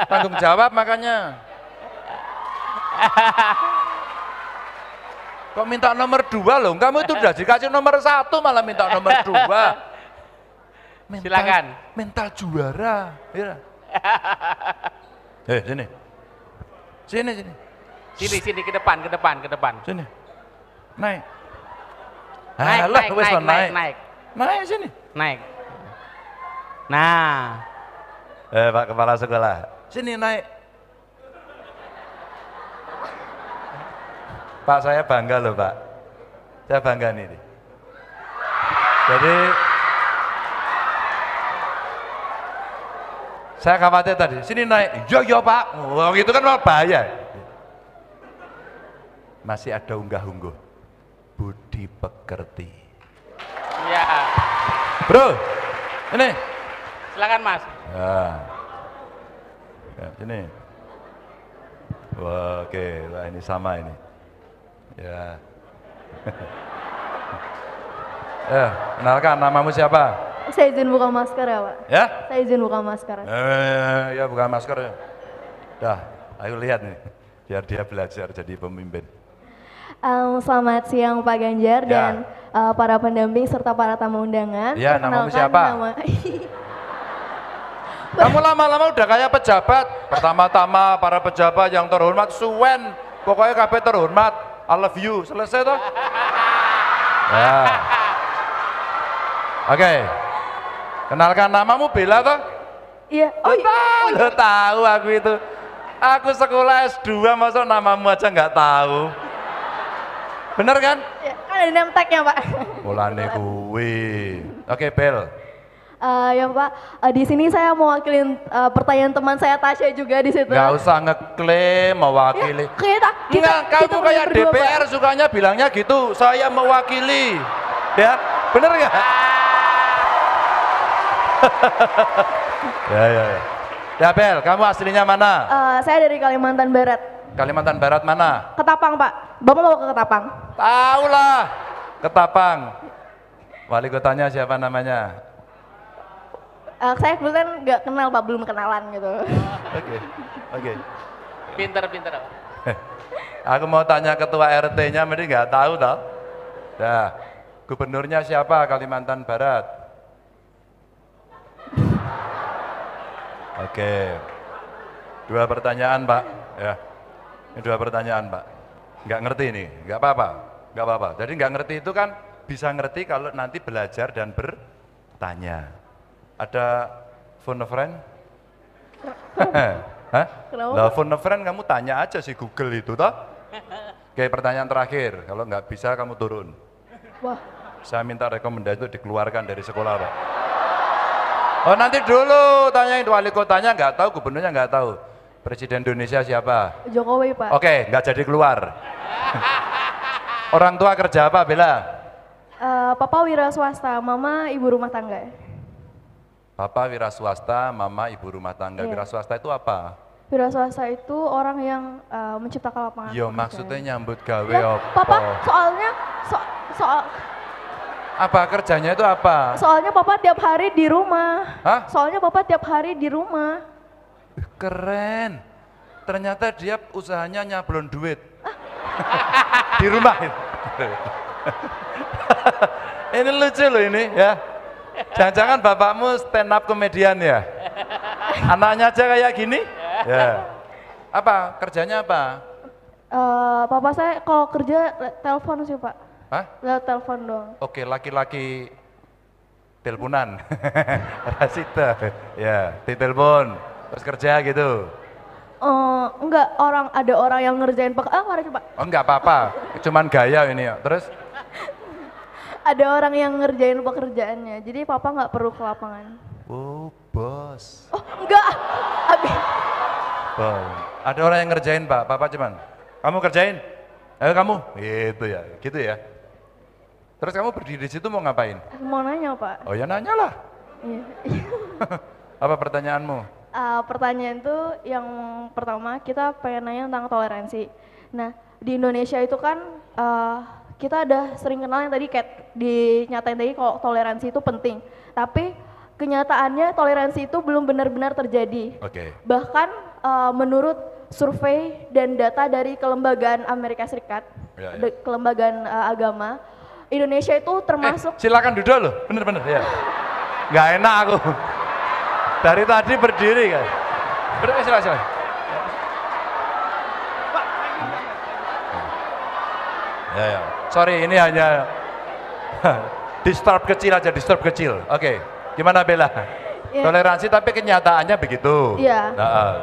Tanggung jawab makanya. Kok minta nomor 2 loh? Kamu itu udah dikasih nomor 1 malah minta nomor 2. Silakan. Mental juara. Ya. Sini. Sini ke depan. Sini. Naik. Naik sini. Naik. Nah. Pak Kepala Sekolah. Sini naik. Pak, saya bangga loh Pak. Saya bangga nih. Jadi saya khawatir tadi, sini naik. Iya Pak. Oh, gitu kan bahaya. Masih ada unggah-ungguh. Budi pekerti. Iya. Bro, ini. Silakan Mas. Ya, sini. Wah, oke, lah ini sama ini. Ya. Kenalkan namamu siapa? Saya izin buka masker ya Pak. Ya? Saya izin buka masker. Ya buka masker ya. Dah, ayo lihat nih, biar dia belajar jadi pemimpin. Selamat siang Pak Ganjar dan para pendamping serta para tamu undangan. Ya, namamu siapa? Kamu lama-lama udah kayak pejabat. Pertama-tama para pejabat yang terhormat, suwen, pokoknya kabeh terhormat. I love you, selesai toh? Ya. Oke. Kenalkan namamu Bella toh? Iya. Oh iya. Tahu aku itu. Aku sekolah S2 masa namamu aja nggak tahu. Bener kan? Ya, kan ada name tag-nya Pak. Mulane kuwi. Oke, Bel. Ya Pak, di sini saya mewakili pertanyaan teman saya Tasya juga di situ. Nggak usah ngeklaim mewakili. Kita kamu kayak berdua, DPR Pak. Sukanya bilangnya gitu, saya mewakili. Ya, bener nggak? Ya. Ya Bel, kamu aslinya mana? Saya dari Kalimantan Barat. Kalimantan Barat mana? Ketapang Pak, Bapak mau ke Ketapang? Tahu lah, Ketapang. Wali kotanya siapa namanya? Saya kebetulan nggak kenal Pak, belum kenalan gitu. Oke. Pinter. Aku mau tanya ketua RT-nya, mesti nggak tahu toh? Nah, gubernurnya siapa Kalimantan Barat? Oke. 2 pertanyaan Pak. Ya. Ini 2 pertanyaan Pak. Nggak ngerti ini, nggak apa-apa. Jadi nggak ngerti itu kan bisa ngerti kalau nanti belajar dan bertanya. Ada phone a friend? Hah? Lah phone a friend kamu tanya aja si Google itu toh. Oke, pertanyaan terakhir, kalau nggak bisa kamu turun. Wah. Saya minta rekomendasi untuk dikeluarkan dari sekolah Pak. Oh nanti dulu tanyain wali kotanya nggak tahu, gubernurnya nggak tahu. Presiden Indonesia siapa? Jokowi Pak. Oke, nggak jadi keluar. Orang tua kerja apa Bella? Papa wira swasta, mama ibu rumah tangga. Papa wira swasta, mama ibu rumah tangga. Wira swasta itu apa? Wira swasta itu orang yang menciptakan lapangan. Yo maksudnya nyambut gawe ya, apa? Papa soalnya soal apa kerjanya itu apa? Soalnya papa tiap hari di rumah. Hah? Soalnya papa tiap hari di rumah. Keren. Ternyata dia usahanya nyablon duit. Di rumah. Ini lucu loh ini ya. Jangan-jangan bapakmu stand up komedian ya? Anaknya aja kayak gini? Ya. Apa? Kerjanya apa? Papa saya kalau kerja telepon sih Pak. Hah? Lewat telepon doang. Oke, laki-laki teleponan. Rasita. Ya, ditelepon. Terus kerja gitu. Enggak, ada orang yang ngerjain mari Pak. Oh, enggak apa-apa. Cuman gaya ini ya. Terus? Ada orang yang ngerjain pekerjaannya. Jadi Papa nggak perlu ke lapangan. Oh, bos. Oh, enggak. Bos. Ada orang yang ngerjain, Pak. Papa cuman, kamu kerjain? Ayo kamu. Gitu ya. Gitu ya. Terus kamu berdiri di situ mau ngapain? Mau nanya Pak. Oh ya nanya lah. Iya. Apa pertanyaanmu? Pertanyaan itu yang pertama kita pengen nanya tentang toleransi. Nah di Indonesia itu kan kita ada sering kenal yang tadi kayak dinyatain tadi kalau toleransi itu penting. Tapi kenyataannya toleransi itu belum benar-benar terjadi. Oke. Bahkan menurut survei dan data dari kelembagaan Amerika Serikat, kelembagaan agama, Indonesia itu termasuk. Silakan duduk loh, bener-bener ya. Nggak enak aku. Dari tadi berdiri kan. Berdiri silakan. Ya. Sorry, ini hanya disturb kecil. Oke. Gimana Bella? Ya. Toleransi tapi kenyataannya begitu. Iya. Nah,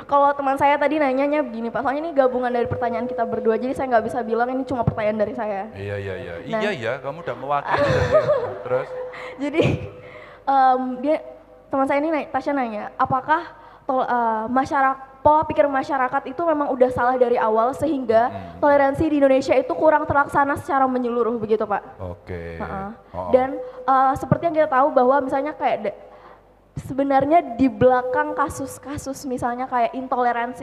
kalau teman saya tadi nanyanya begini Pak, soalnya ini gabungan dari pertanyaan kita berdua, jadi saya nggak bisa bilang ini cuma pertanyaan dari saya. Iya. Nah. Iya, kamu udah mewakili. Terus? Jadi teman saya ini Tasya nanya, apakah pola pikir masyarakat itu memang udah salah dari awal sehingga toleransi di Indonesia itu kurang terlaksana secara menyeluruh begitu Pak? Oke. Dan seperti yang kita tahu bahwa misalnya kayak sebenarnya di belakang kasus-kasus misalnya kayak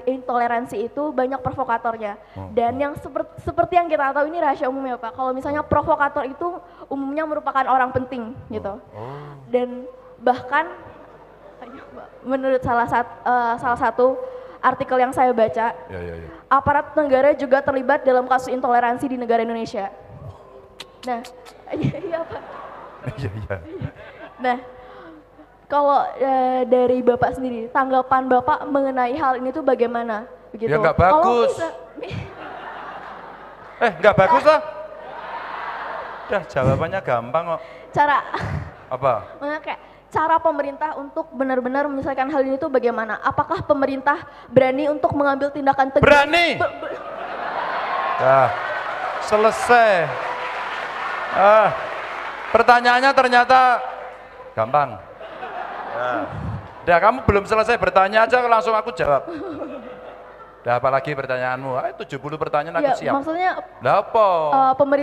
intoleransi itu banyak provokatornya. Dan yang seperti yang kita tahu ini rahasia umum ya Pak. Kalau misalnya provokator itu umumnya merupakan orang penting gitu. Dan bahkan menurut salah satu artikel yang saya baca, aparat negara juga terlibat dalam kasus intoleransi di negara Indonesia. Nah, iya Pak. Iya. Nah, kalau dari Bapak sendiri, tanggapan Bapak mengenai hal ini tuh bagaimana? Begitu. Ya nggak bagus. Nggak bagus lah. Udah jawabannya gampang kok. Apa? Cara pemerintah untuk benar-benar menyelesaikan hal ini tuh bagaimana? Apakah pemerintah berani untuk mengambil tindakan tegas? Berani. Selesai. Pertanyaannya ternyata gampang. Udah kamu belum selesai bertanya aja langsung aku jawab. Udah apalagi pertanyaanmu? 70 pertanyaan aku siap. Maksudnya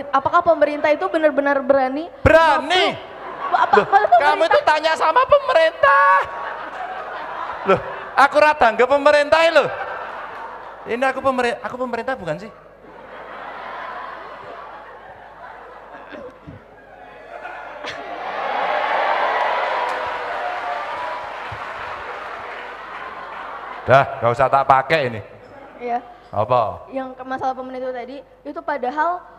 apakah pemerintah itu benar-benar berani? Berani? Kamu itu tanya sama pemerintah. Loh, aku ratang ke pemerintah loh. Ini aku pemerintah bukan sih? Dah, gak usah tak pakai ini. Iya. Apa? Yang masalah pemerintah itu tadi, itu padahal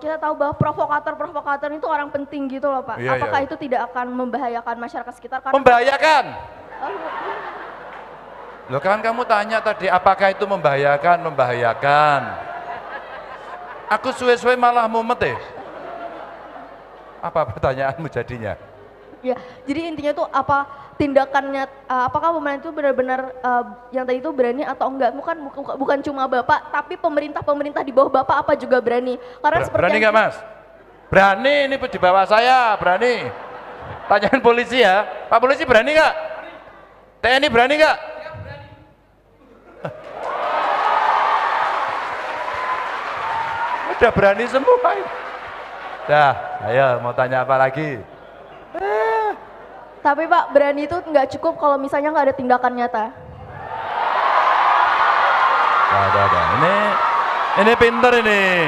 kita tahu bahwa provokator itu orang penting gitu loh Pak. Iya, Apakah itu tidak akan membahayakan masyarakat sekitar? Membahayakan? Loh kan kamu tanya tadi apakah itu membahayakan? Aku suwe-suwe malah mumet Apa pertanyaanmu jadinya? Ya, jadi intinya tuh apa tindakannya, apakah pemerintah itu benar-benar yang tadi itu berani atau enggak? Bukan cuma Bapak, tapi pemerintah di bawah Bapak apa juga berani? Karena berani nggak Mas? Berani, ini di bawah saya, berani. Tanyain polisi ya, Pak polisi berani nggak? TNI berani nggak? Udah berani semua. Dah, ayo mau tanya apa lagi? Tapi Pak, berani itu nggak cukup kalau misalnya nggak ada tindakan nyata. Dah. Ini pinter ini.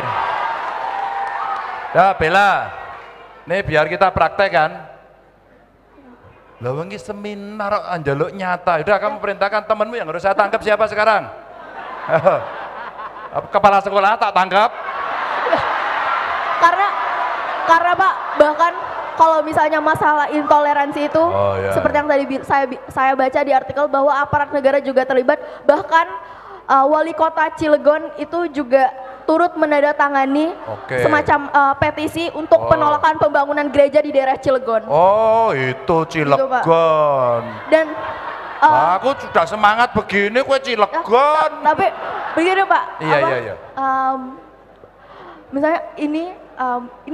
Dah, Bella. Nih biar kita praktek kan. Lah ini seminar anjaluk nyata. Udah kamu perintahkan temenmu yang harus saya tangkap siapa sekarang? Kepala sekolah tak tangkap. Karena Pak, bahkan kalau misalnya masalah intoleransi itu, iya. seperti yang tadi saya baca di artikel bahwa aparat negara juga terlibat, bahkan wali kota Cilegon itu juga turut menandatangani semacam petisi untuk penolakan pembangunan gereja di daerah Cilegon. Oh, itu Cilegon. Gitu, dan aku sudah semangat begini, kue Cilegon. Tapi begini Pak. Iya. Misalnya ini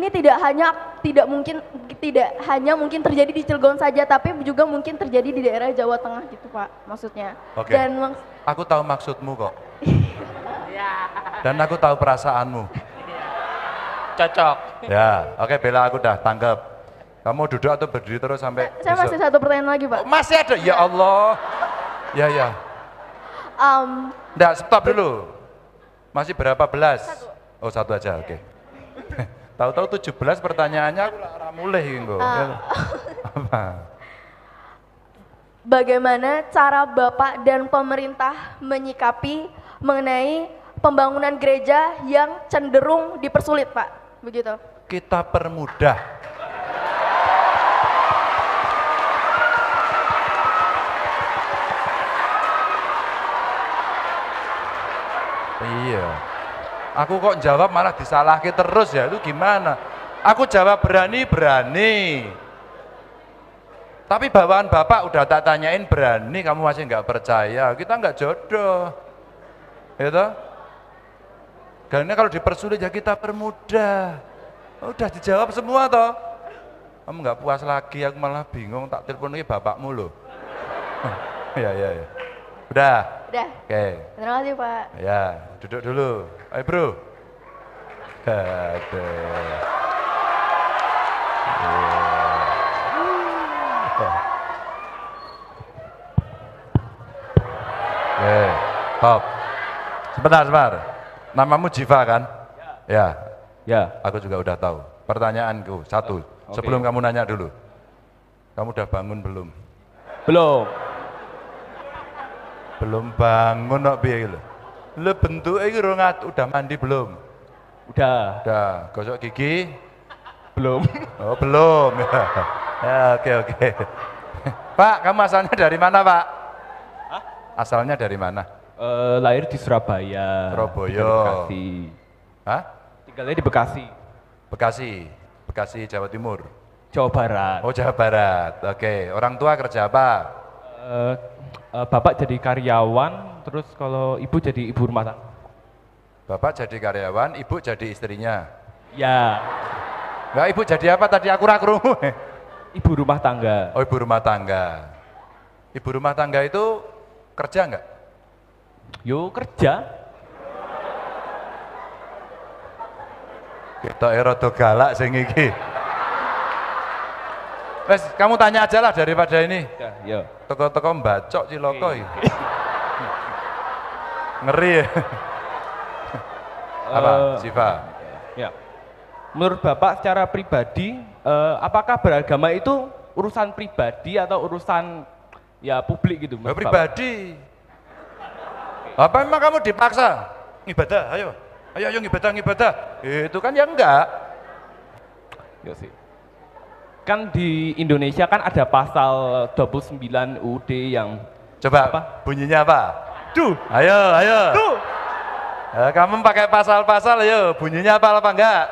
tidak hanya mungkin terjadi di Cilegon saja, tapi juga mungkin terjadi di daerah Jawa Tengah gitu Pak, maksudnya. Oke. Dan aku tahu maksudmu kok. Dan aku tahu perasaanmu. Cocok. Ya, oke Bella, aku udah tangkap. Kamu duduk atau berdiri terus sampai saya masih satu pertanyaan lagi Pak. Masih ada? Ya Allah. Ya. Nggak, stop dulu. Masih berapa belas? Oh, satu aja, oke. Tahu-tahu 17 pertanyaannya aku ora mulih engko. Apa? Bagaimana cara Bapak dan pemerintah menyikapi mengenai pembangunan gereja yang cenderung dipersulit, Pak? Begitu. Kita permudah. Iya. Aku kok jawab malah disalahke terus ya, itu gimana? Aku jawab berani. Tapi bawaan Bapak udah tak tanyain berani, kamu masih nggak percaya, kita nggak jodoh. Gitu? Karena kalau dipersulit ya kita permudah. Udah dijawab semua toh. Kamu nggak puas lagi, aku malah bingung, tak telepon lagi bapakmu loh. Ya. Udah? Udah. Oke. Terima kasih Pak. Ya, duduk dulu. Ayo bro. Aduh. Oke, top. Sebentar. Namamu Jiva kan? Ya. Aku juga udah tahu. Pertanyaanku satu. Sebelum kamu nanya dulu. Kamu udah bangun belum? Belum bangun kok piye lho. Lho bentuke iki udah mandi belum? Udah. Gosok gigi? Belum. Oh, belum. Ya, oke. Pak, kamu asalnya dari mana, Pak? Hah? Asalnya dari mana? Lahir di Surabaya. Surabaya. Di Bekasi. Hah? Tinggalnya di Bekasi. Bekasi, Jawa Timur. Jawa Barat. Oh, Jawa Barat. Oke. Orang tua kerja apa? Bapak jadi karyawan, terus kalau ibu jadi ibu rumah tangga. Bapak jadi karyawan, ibu jadi istrinya. Ya. Enggak, ibu jadi apa tadi? Aku krungu. Ibu rumah tangga. Oh, ibu rumah tangga. Ibu rumah tangga itu kerja enggak? Yo kerja. Kita rada galak sing iki. Wes, kamu tanya aja lah daripada ini. Ya. Teko-teko mbacok ciloko iki. Ngeri ya. Apa, Siva? Ya. Menurut Bapak secara pribadi, apakah beragama itu urusan pribadi atau urusan ya publik gitu? Pribadi. Apa memang kamu dipaksa? Ibadah, ayo ngibadah. Itu kan ya enggak. Ya sih. Kan di Indonesia kan ada pasal 29 UUD yang coba apa? Bunyinya apa? Duh. Ayo. Duh. Kamu pakai pasal-pasal, ayo bunyinya apa enggak?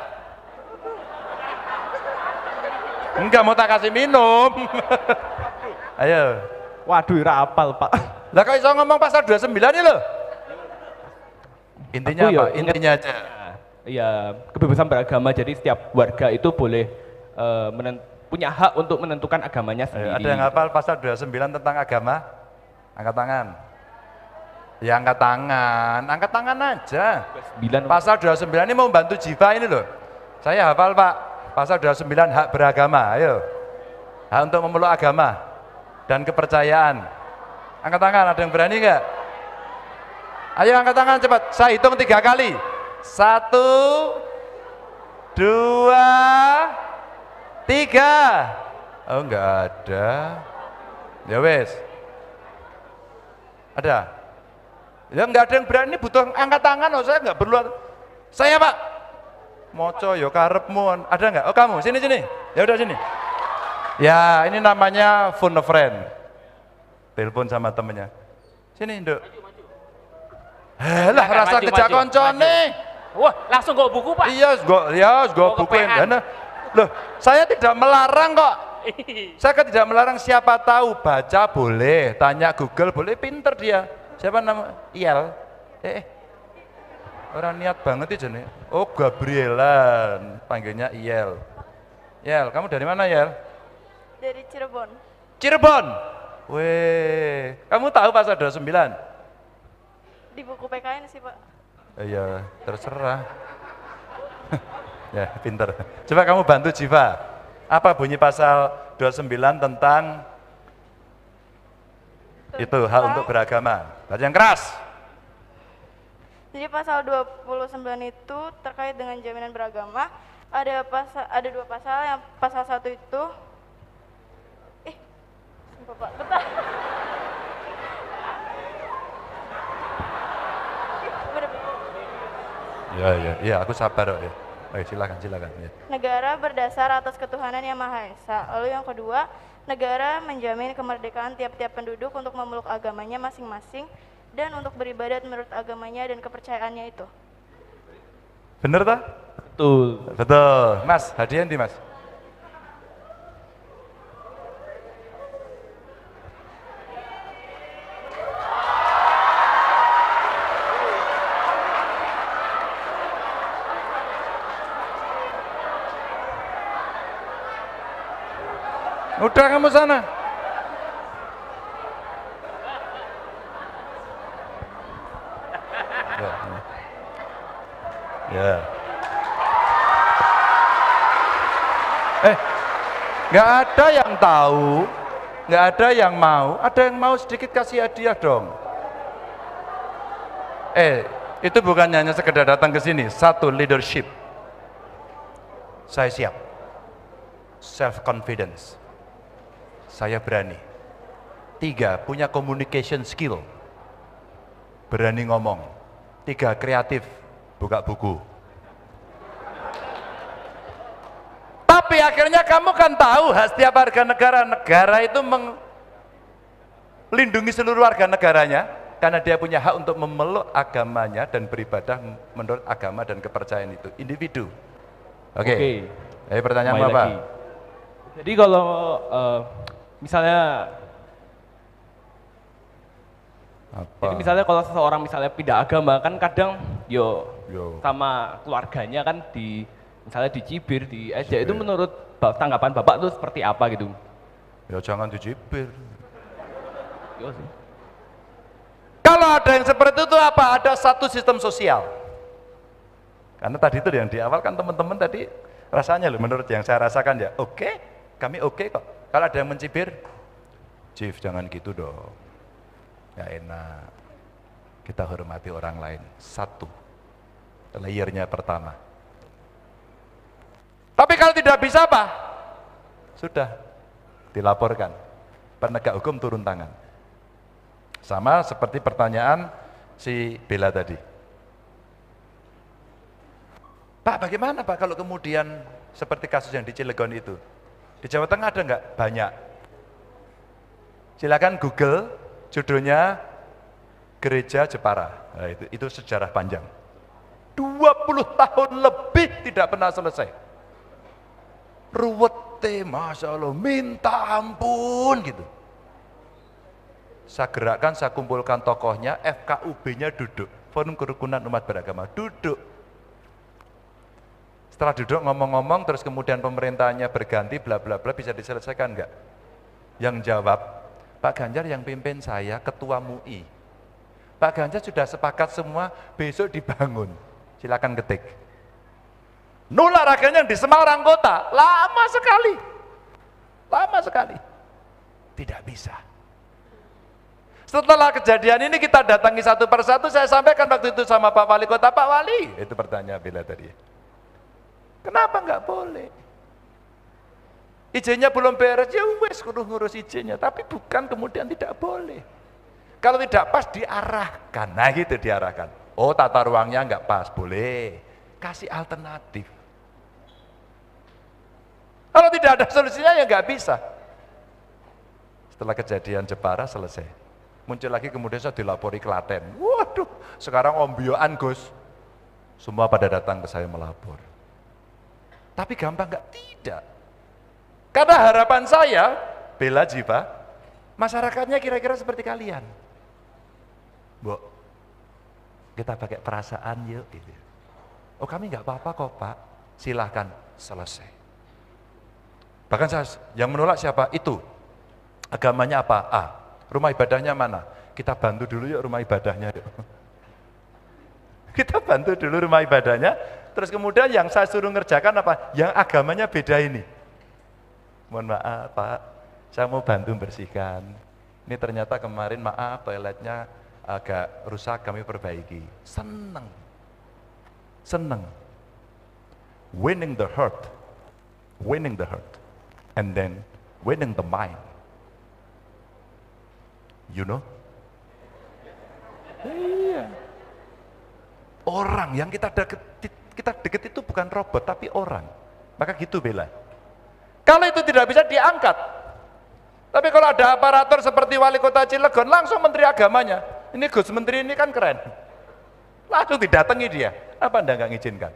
Enggak, mau tak kasih minum. Ayo. Waduh, ora apal, Pak. Lah kok iso ngomong pasal 29 ini loh? Intinya apa? Intinya aja. Iya, kebebasan beragama, jadi setiap warga itu boleh punya hak untuk menentukan agamanya sendiri. Ada yang hafal pasal 29 tentang agama? Angkat tangan. Ya angkat tangan aja. 9. Pasal 29 ini mau bantu Jiva ini loh. Saya hafal Pak, pasal 29 hak beragama, ayo. Hak untuk memeluk agama dan kepercayaan. Angkat tangan, ada yang berani enggak? Ayo angkat tangan cepat, saya hitung 3 kali. 1, 2, 3. Oh enggak ada. Ya wes. Ada? Ya enggak ada yang berani, butuh angkat tangan. Oh saya enggak perlu. Saya Pak. Moco yo karepmu. Ada enggak? Oh kamu, sini. Ya udah sini. Ya, ini namanya phone a friend. Telepon sama temennya. Sini, Nduk. Lah rasa kejak koncone. Wah, langsung gue buku, Pak. Iya, gue bukuin. Loh, saya tidak melarang kok. Saya kan tidak melarang, siapa tahu baca boleh, tanya Google boleh, pinter dia. Siapa nama? Iel. Orang niat banget itu nih. Oh, Gabrielan, panggilnya Iel. Iel, kamu dari mana, Iel? Dari Cirebon. Cirebon. Weh, kamu tahu pasal 29? Di buku PKN sih, Pak. Iya, terserah. Ya, pinter. Coba kamu bantu Jiva. Apa bunyi pasal 29 tentang itu hak untuk beragama? Baca yang keras. Jadi pasal 29 itu terkait dengan jaminan beragama. Ada dua pasal, yang pasal 1 itu sumpah Pak, bentar. Ya, aku sabar kok ya. Oke, silakan. Ya. Negara berdasar atas ketuhanan yang Maha Esa. Lalu yang kedua, negara menjamin kemerdekaan tiap-tiap penduduk untuk memeluk agamanya masing-masing dan untuk beribadat menurut agamanya dan kepercayaannya itu. Bener tak? Betul. Mas, hadiah nanti Mas. Udah kamu sana. Ya. Nggak ada yang tahu, nggak ada yang mau. Ada yang mau sedikit kasih hadiah dong. Itu bukan hanya sekedar datang ke sini. Satu, leadership. Saya siap. Self confidence. Saya berani. 3, punya communication skill. Berani ngomong. 3, kreatif. Buka buku. Tapi akhirnya kamu kan tahu setiap warga negara itu melindungi seluruh warga negaranya karena dia punya hak untuk memeluk agamanya dan beribadah menurut agama dan kepercayaan itu. Individu. Oke. Pertanyaanmu apa? Jadi kalau misalnya kalau seseorang misalnya pindah agama kan kadang sama keluarganya kan misalnya dicibir, diejek, itu menurut tanggapan Bapak itu seperti apa gitu? Ya jangan dicibir. Kalau ada yang seperti itu apa? Ada satu sistem sosial. Karena tadi itu yang di awal kan teman-teman tadi rasanya loh menurut yang saya rasakan ya oke, kami oke kok. Kalau ada yang mencibir, Chief jangan gitu dong. Ya enak. Kita hormati orang lain. Satu. Layernya pertama. Tapi kalau tidak bisa apa? Sudah dilaporkan. Penegak hukum turun tangan. Sama seperti pertanyaan si Bella tadi. Pak, bagaimana Pak kalau kemudian seperti kasus yang di Cilegon itu? Di Jawa Tengah ada enggak? Banyak. Silakan Google, judulnya Gereja Jepara. Nah, itu sejarah panjang. 20 tahun lebih tidak pernah selesai. Ruwete, Masya Allah, minta ampun gitu. Saya gerakkan, saya kumpulkan tokohnya, FKUB-nya duduk, Forum Kerukunan Umat Beragama, duduk. Setelah duduk ngomong-ngomong, terus kemudian pemerintahnya berganti, bla bla bla, bisa diselesaikan enggak? Yang jawab, Pak Ganjar yang pimpin saya, Ketua MUI. Pak Ganjar sudah sepakat semua, besok dibangun. Silakan ketik. Nular akhirnya di Semarang kota, lama sekali. Tidak bisa. Setelah kejadian ini kita datangi satu persatu, saya sampaikan waktu itu sama Pak Wali Kota, Pak Wali, itu pertanyaan Bella tadi. Kenapa enggak boleh? Izinnya belum beres, ya wes ngurus izinnya, tapi bukan kemudian tidak boleh. Kalau tidak pas diarahkan, nah gitu diarahkan. Oh tata ruangnya enggak pas, boleh. Kasih alternatif. Kalau tidak ada solusinya ya enggak bisa. Setelah kejadian Jepara selesai. Muncul lagi kemudian saya dilapori Klaten. Waduh, sekarang ombyoan Gus. Semua pada datang ke saya melapor. Tapi gampang nggak? Tidak. Karena harapan saya, bela jiwa, masyarakatnya kira-kira seperti kalian. Bu, kita pakai perasaan yuk. Gitu. Oh kami nggak apa-apa kok Pak, silahkan, selesai. Bahkan saya, yang menolak siapa? Itu. Agamanya apa? A. Rumah ibadahnya mana? Kita bantu dulu yuk rumah ibadahnya. Yuk. Kita bantu dulu rumah ibadahnya, terus kemudian yang saya suruh ngerjakan apa? Yang agamanya beda ini. Mohon maaf Pak, saya mau bantu bersihkan. Ini ternyata kemarin maaf toiletnya agak rusak, kami perbaiki. Seneng. Seneng. Winning the heart. Winning the heart. And then winning the mind. You know? Iya. Orang yang kita deket itu bukan robot, tapi orang. Maka gitu Bella. Kalau itu tidak bisa diangkat. Tapi kalau ada aparatur seperti wali kota Cilegon, langsung menteri agamanya. Ini Gus Menteri ini kan keren. Langsung didatangi dia. Apa Anda nggak ngizinkan?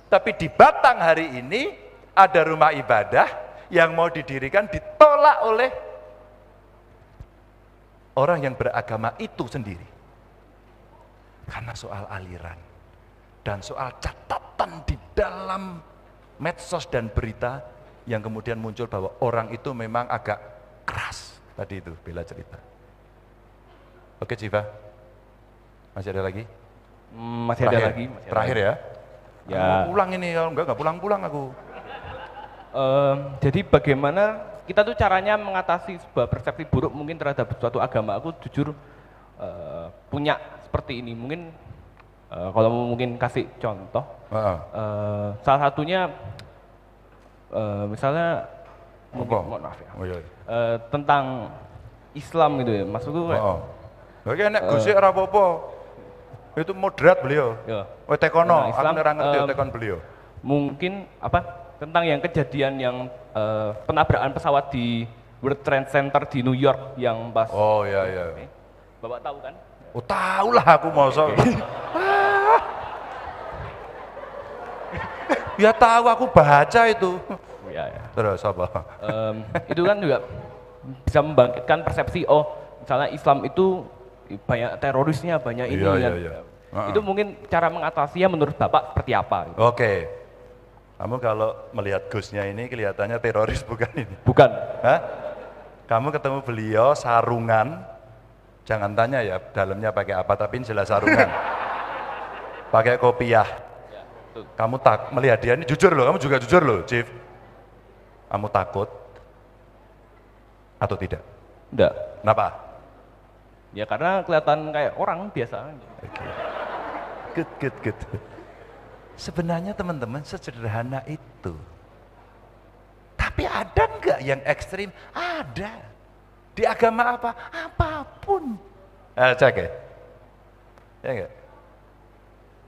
Tapi di Batang hari ini, ada rumah ibadah yang mau didirikan ditolak oleh orang yang beragama itu sendiri. Karena soal aliran dan soal catatan di dalam medsos dan berita yang kemudian muncul bahwa orang itu memang agak keras. Tadi itu Bella cerita. Oke Civa, masih ada lagi? Masih ada lagi. Terakhir ya? Ya. Mau pulang ini, kalau enggak pulang-pulang aku. Jadi bagaimana kita tuh caranya mengatasi sebuah persepsi buruk mungkin terhadap suatu agama. Aku jujur punya seperti ini. Mungkin kalau mungkin kasih contoh, salah satunya misalnya mohon maaf ya, tentang Islam gitu ya, maksudku kayak oke, nek Gus ora apa-apa. Itu moderat beliau. Ya. Tekono, Islam, aku ora ngerti tekon beliau. Mungkin apa tentang yang kejadian yang penabrakan pesawat di World Trade Center di New York yang pas. Oh iya. Okay. Bapak tahu kan? Oh tahu lah aku mosok. Ya tahu, aku baca itu. Ya. Terus apa? Itu kan juga bisa membangkitkan persepsi, oh misalnya Islam itu banyak terorisnya, banyak ini kan. Iya. Itu mungkin cara mengatasinya menurut Bapak seperti apa? Gitu. Oke. Kamu kalau melihat Gusnya ini kelihatannya teroris bukan ini? Bukan. Hah? Kamu ketemu beliau sarungan, jangan tanya ya dalamnya pakai apa, tapi ini jelas sarungan. Pakai kopiah. Kamu melihat dia ini jujur loh, kamu juga jujur loh, Chief. Kamu takut atau tidak? Enggak. Kenapa? Ya karena kelihatan kayak orang biasa. Okay. Good. Sebenarnya teman-teman sesederhana itu. Tapi ada enggak yang ekstrim? Ada. Di agama apa? Apapun. Cek ya? Ya enggak?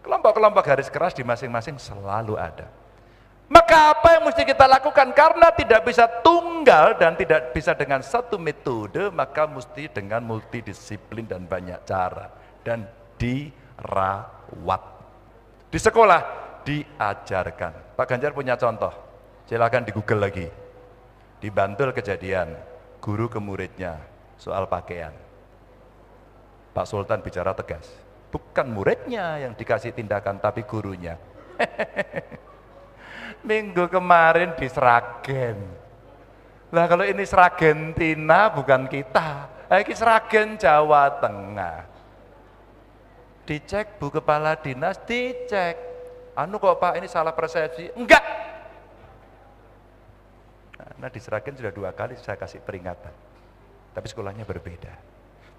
Kelompok-kelompok garis keras di masing-masing selalu ada. Maka apa yang mesti kita lakukan? Karena tidak bisa tunggal dan tidak bisa dengan satu metode, maka mesti dengan multidisiplin dan banyak cara. Dan dirawat. Di sekolah diajarkan. Pak Ganjar punya contoh, silakan di Google lagi. Di Bantul kejadian, guru ke muridnya soal pakaian. Pak Sultan bicara tegas, bukan muridnya yang dikasih tindakan, tapi gurunya. Minggu kemarin di Sragen. Lah kalau ini Sragentina bukan kita, ini Sragen Jawa Tengah. Dicek Bu Kepala Dinas, dicek. Anu kok Pak ini salah persepsi? Enggak. Nah di Sragen sudah 2 kali saya kasih peringatan. Tapi sekolahnya berbeda.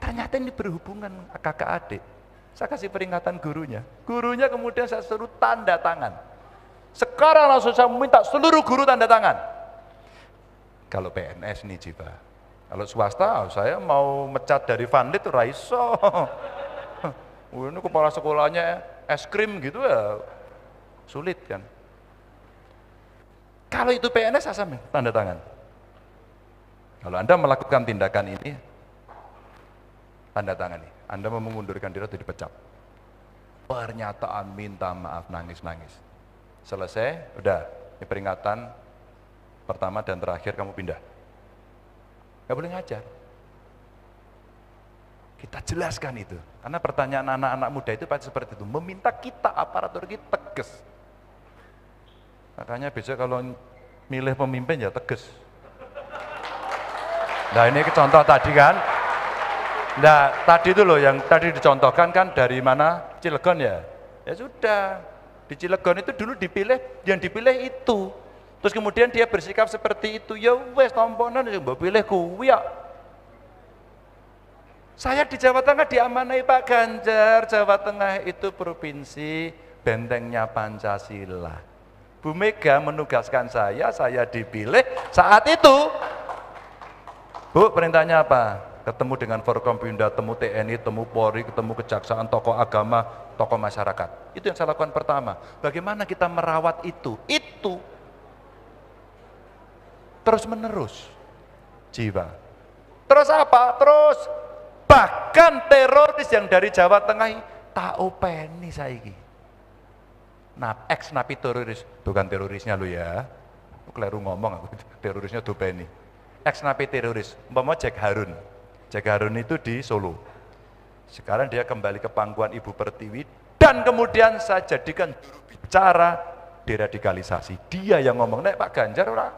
Ternyata ini berhubungan kakak adik. Saya kasih peringatan gurunya. Gurunya kemudian saya suruh tanda tangan. Sekarang langsung saya minta seluruh guru tanda tangan. Kalau PNS nih Jiba. Kalau swasta saya mau mecat dari Vanlit itu raiso. Ini kepala sekolahnya es krim gitu ya sulit kan. Kalau itu PNS saya tanda tangan. Kalau Anda melakukan tindakan ini, tanda tangani. Anda mau mengundurkan diri atau dipecat. Pernyataan minta maaf, nangis-nangis. Selesai, udah. Ini peringatan pertama dan terakhir, kamu pindah. Gak boleh ngajar. Kita jelaskan itu. Karena pertanyaan anak-anak muda itu pasti seperti itu. Meminta kita, aparatur kita tegas. Makanya besok kalau milih pemimpin ya tegas. Nah ini contoh tadi kan. Nah tadi itu loh yang tadi dicontohkan kan dari mana? Cilegon ya? Ya sudah. Di Cilegon itu dulu dipilih, yang dipilih itu. Terus kemudian dia bersikap seperti itu. Ya wes tomponan yang mbok pilih kuwi ya. Saya di Jawa Tengah diamanai Pak Ganjar. Jawa Tengah itu provinsi bentengnya Pancasila. Bu Mega menugaskan saya dipilih saat itu. Bu, perintahnya apa? Ketemu dengan Forkompinda, temu TNI, temu Polri, ketemu kejaksaan, tokoh agama, tokoh masyarakat. Itu yang saya lakukan pertama. Bagaimana kita merawat itu? Itu terus menerus jiwa. Terus apa? Terus bahkan teroris yang dari Jawa Tengah tak openi saiki. Nah, ex napi teroris, bukan terorisnya lo ya. Keliru ngomong aku, terorisnya dopeni. Ex napi teroris, umpama Jack Harun. Jack Harun itu di Solo. Sekarang dia kembali ke pangkuan Ibu Pertiwi dan kemudian saya jadikan juru bicara deradikalisasi. Dia yang ngomong, "Nek Pak Ganjar ora.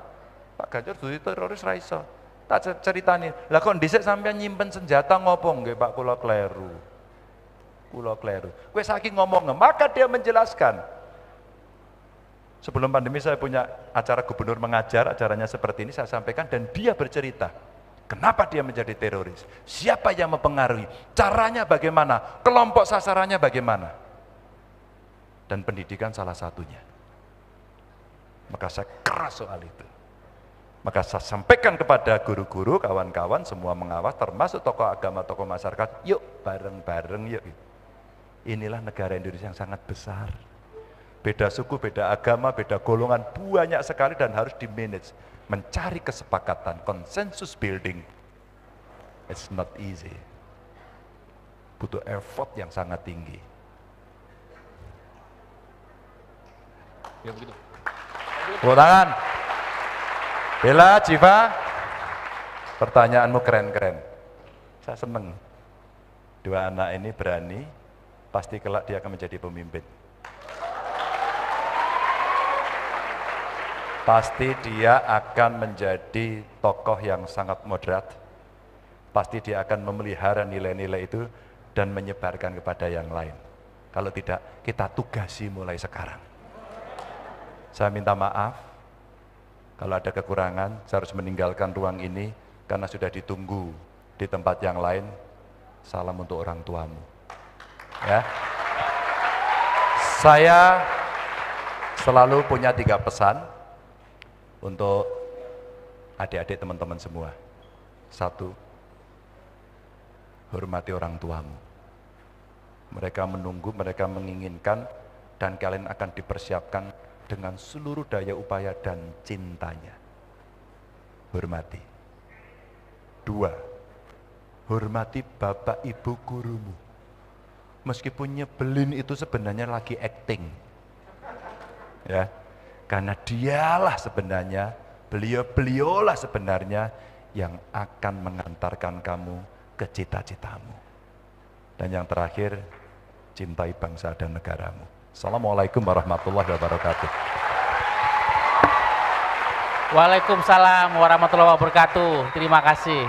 Pak Ganjar duwe teroris ra iso." Tak ceritani, lah kok dhisik sampean nyimpen senjata ngopo nggih Pak, kula kleru. Kula kleru. Kowe saking ngomong, maka dia menjelaskan. Sebelum pandemi saya punya acara gubernur mengajar, acaranya seperti ini saya sampaikan dan dia bercerita. Kenapa dia menjadi teroris? Siapa yang mempengaruhi? Caranya bagaimana? Kelompok sasarannya bagaimana? Dan pendidikan salah satunya. Maka saya keras soal itu. Maka saya sampaikan kepada guru-guru, kawan-kawan, semua mengawas, termasuk tokoh agama, tokoh masyarakat, yuk bareng-bareng yuk. Inilah negara Indonesia yang sangat besar. Beda suku, beda agama, beda golongan, banyak sekali dan harus di-manage. Mencari kesepakatan, consensus building. It's not easy. Butuh effort yang sangat tinggi. Ya begitu. Tepuk tangan. Bella, Jiva, pertanyaanmu keren-keren. Saya seneng. Dua anak ini berani, pasti kelak dia akan menjadi pemimpin. Pasti dia akan menjadi tokoh yang sangat moderat. Pasti dia akan memelihara nilai-nilai itu dan menyebarkan kepada yang lain. Kalau tidak, kita tugasi mulai sekarang. Saya minta maaf. Kalau ada kekurangan, saya harus meninggalkan ruang ini karena sudah ditunggu di tempat yang lain. Salam untuk orang tuamu. Ya. Saya selalu punya 3 pesan untuk adik-adik teman-teman semua. 1, hormati orang tuamu. Mereka menunggu, mereka menginginkan, dan kalian akan dipersiapkan dengan seluruh daya upaya dan cintanya. Hormati. 2, hormati bapak ibu gurumu. Meskipun nyebelin itu sebenarnya lagi acting. Ya. Karena dialah sebenarnya, beliau-beliaulah sebenarnya yang akan mengantarkan kamu ke cita-citamu. Dan yang terakhir, cintai bangsa dan negaramu. Assalamualaikum warahmatullahi wabarakatuh. Waalaikumsalam warahmatullahi wabarakatuh. Terima kasih.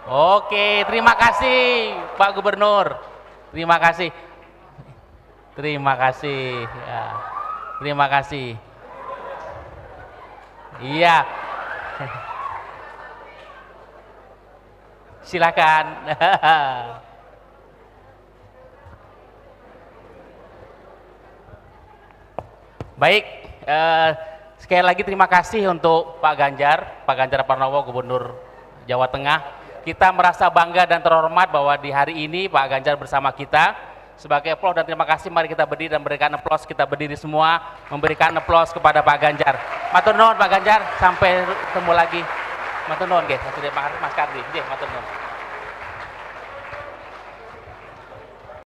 Oke, terima kasih Pak Gubernur. Terima kasih. Terima kasih. Ya. Terima kasih. Iya. Silakan. Baik, sekali lagi terima kasih untuk Pak Ganjar Pranowo, Gubernur Jawa Tengah. Kita merasa bangga dan terhormat bahwa di hari ini Pak Ganjar bersama kita. Sebagai applause dan terima kasih, mari kita berdiri dan memberikan applause. Kita berdiri semua, memberikan applause kepada Pak Ganjar. Matur nuwun Pak Ganjar, sampai ketemu lagi. Matur nuwun nggih, Mas Kardi. Nggih, matur nuwun.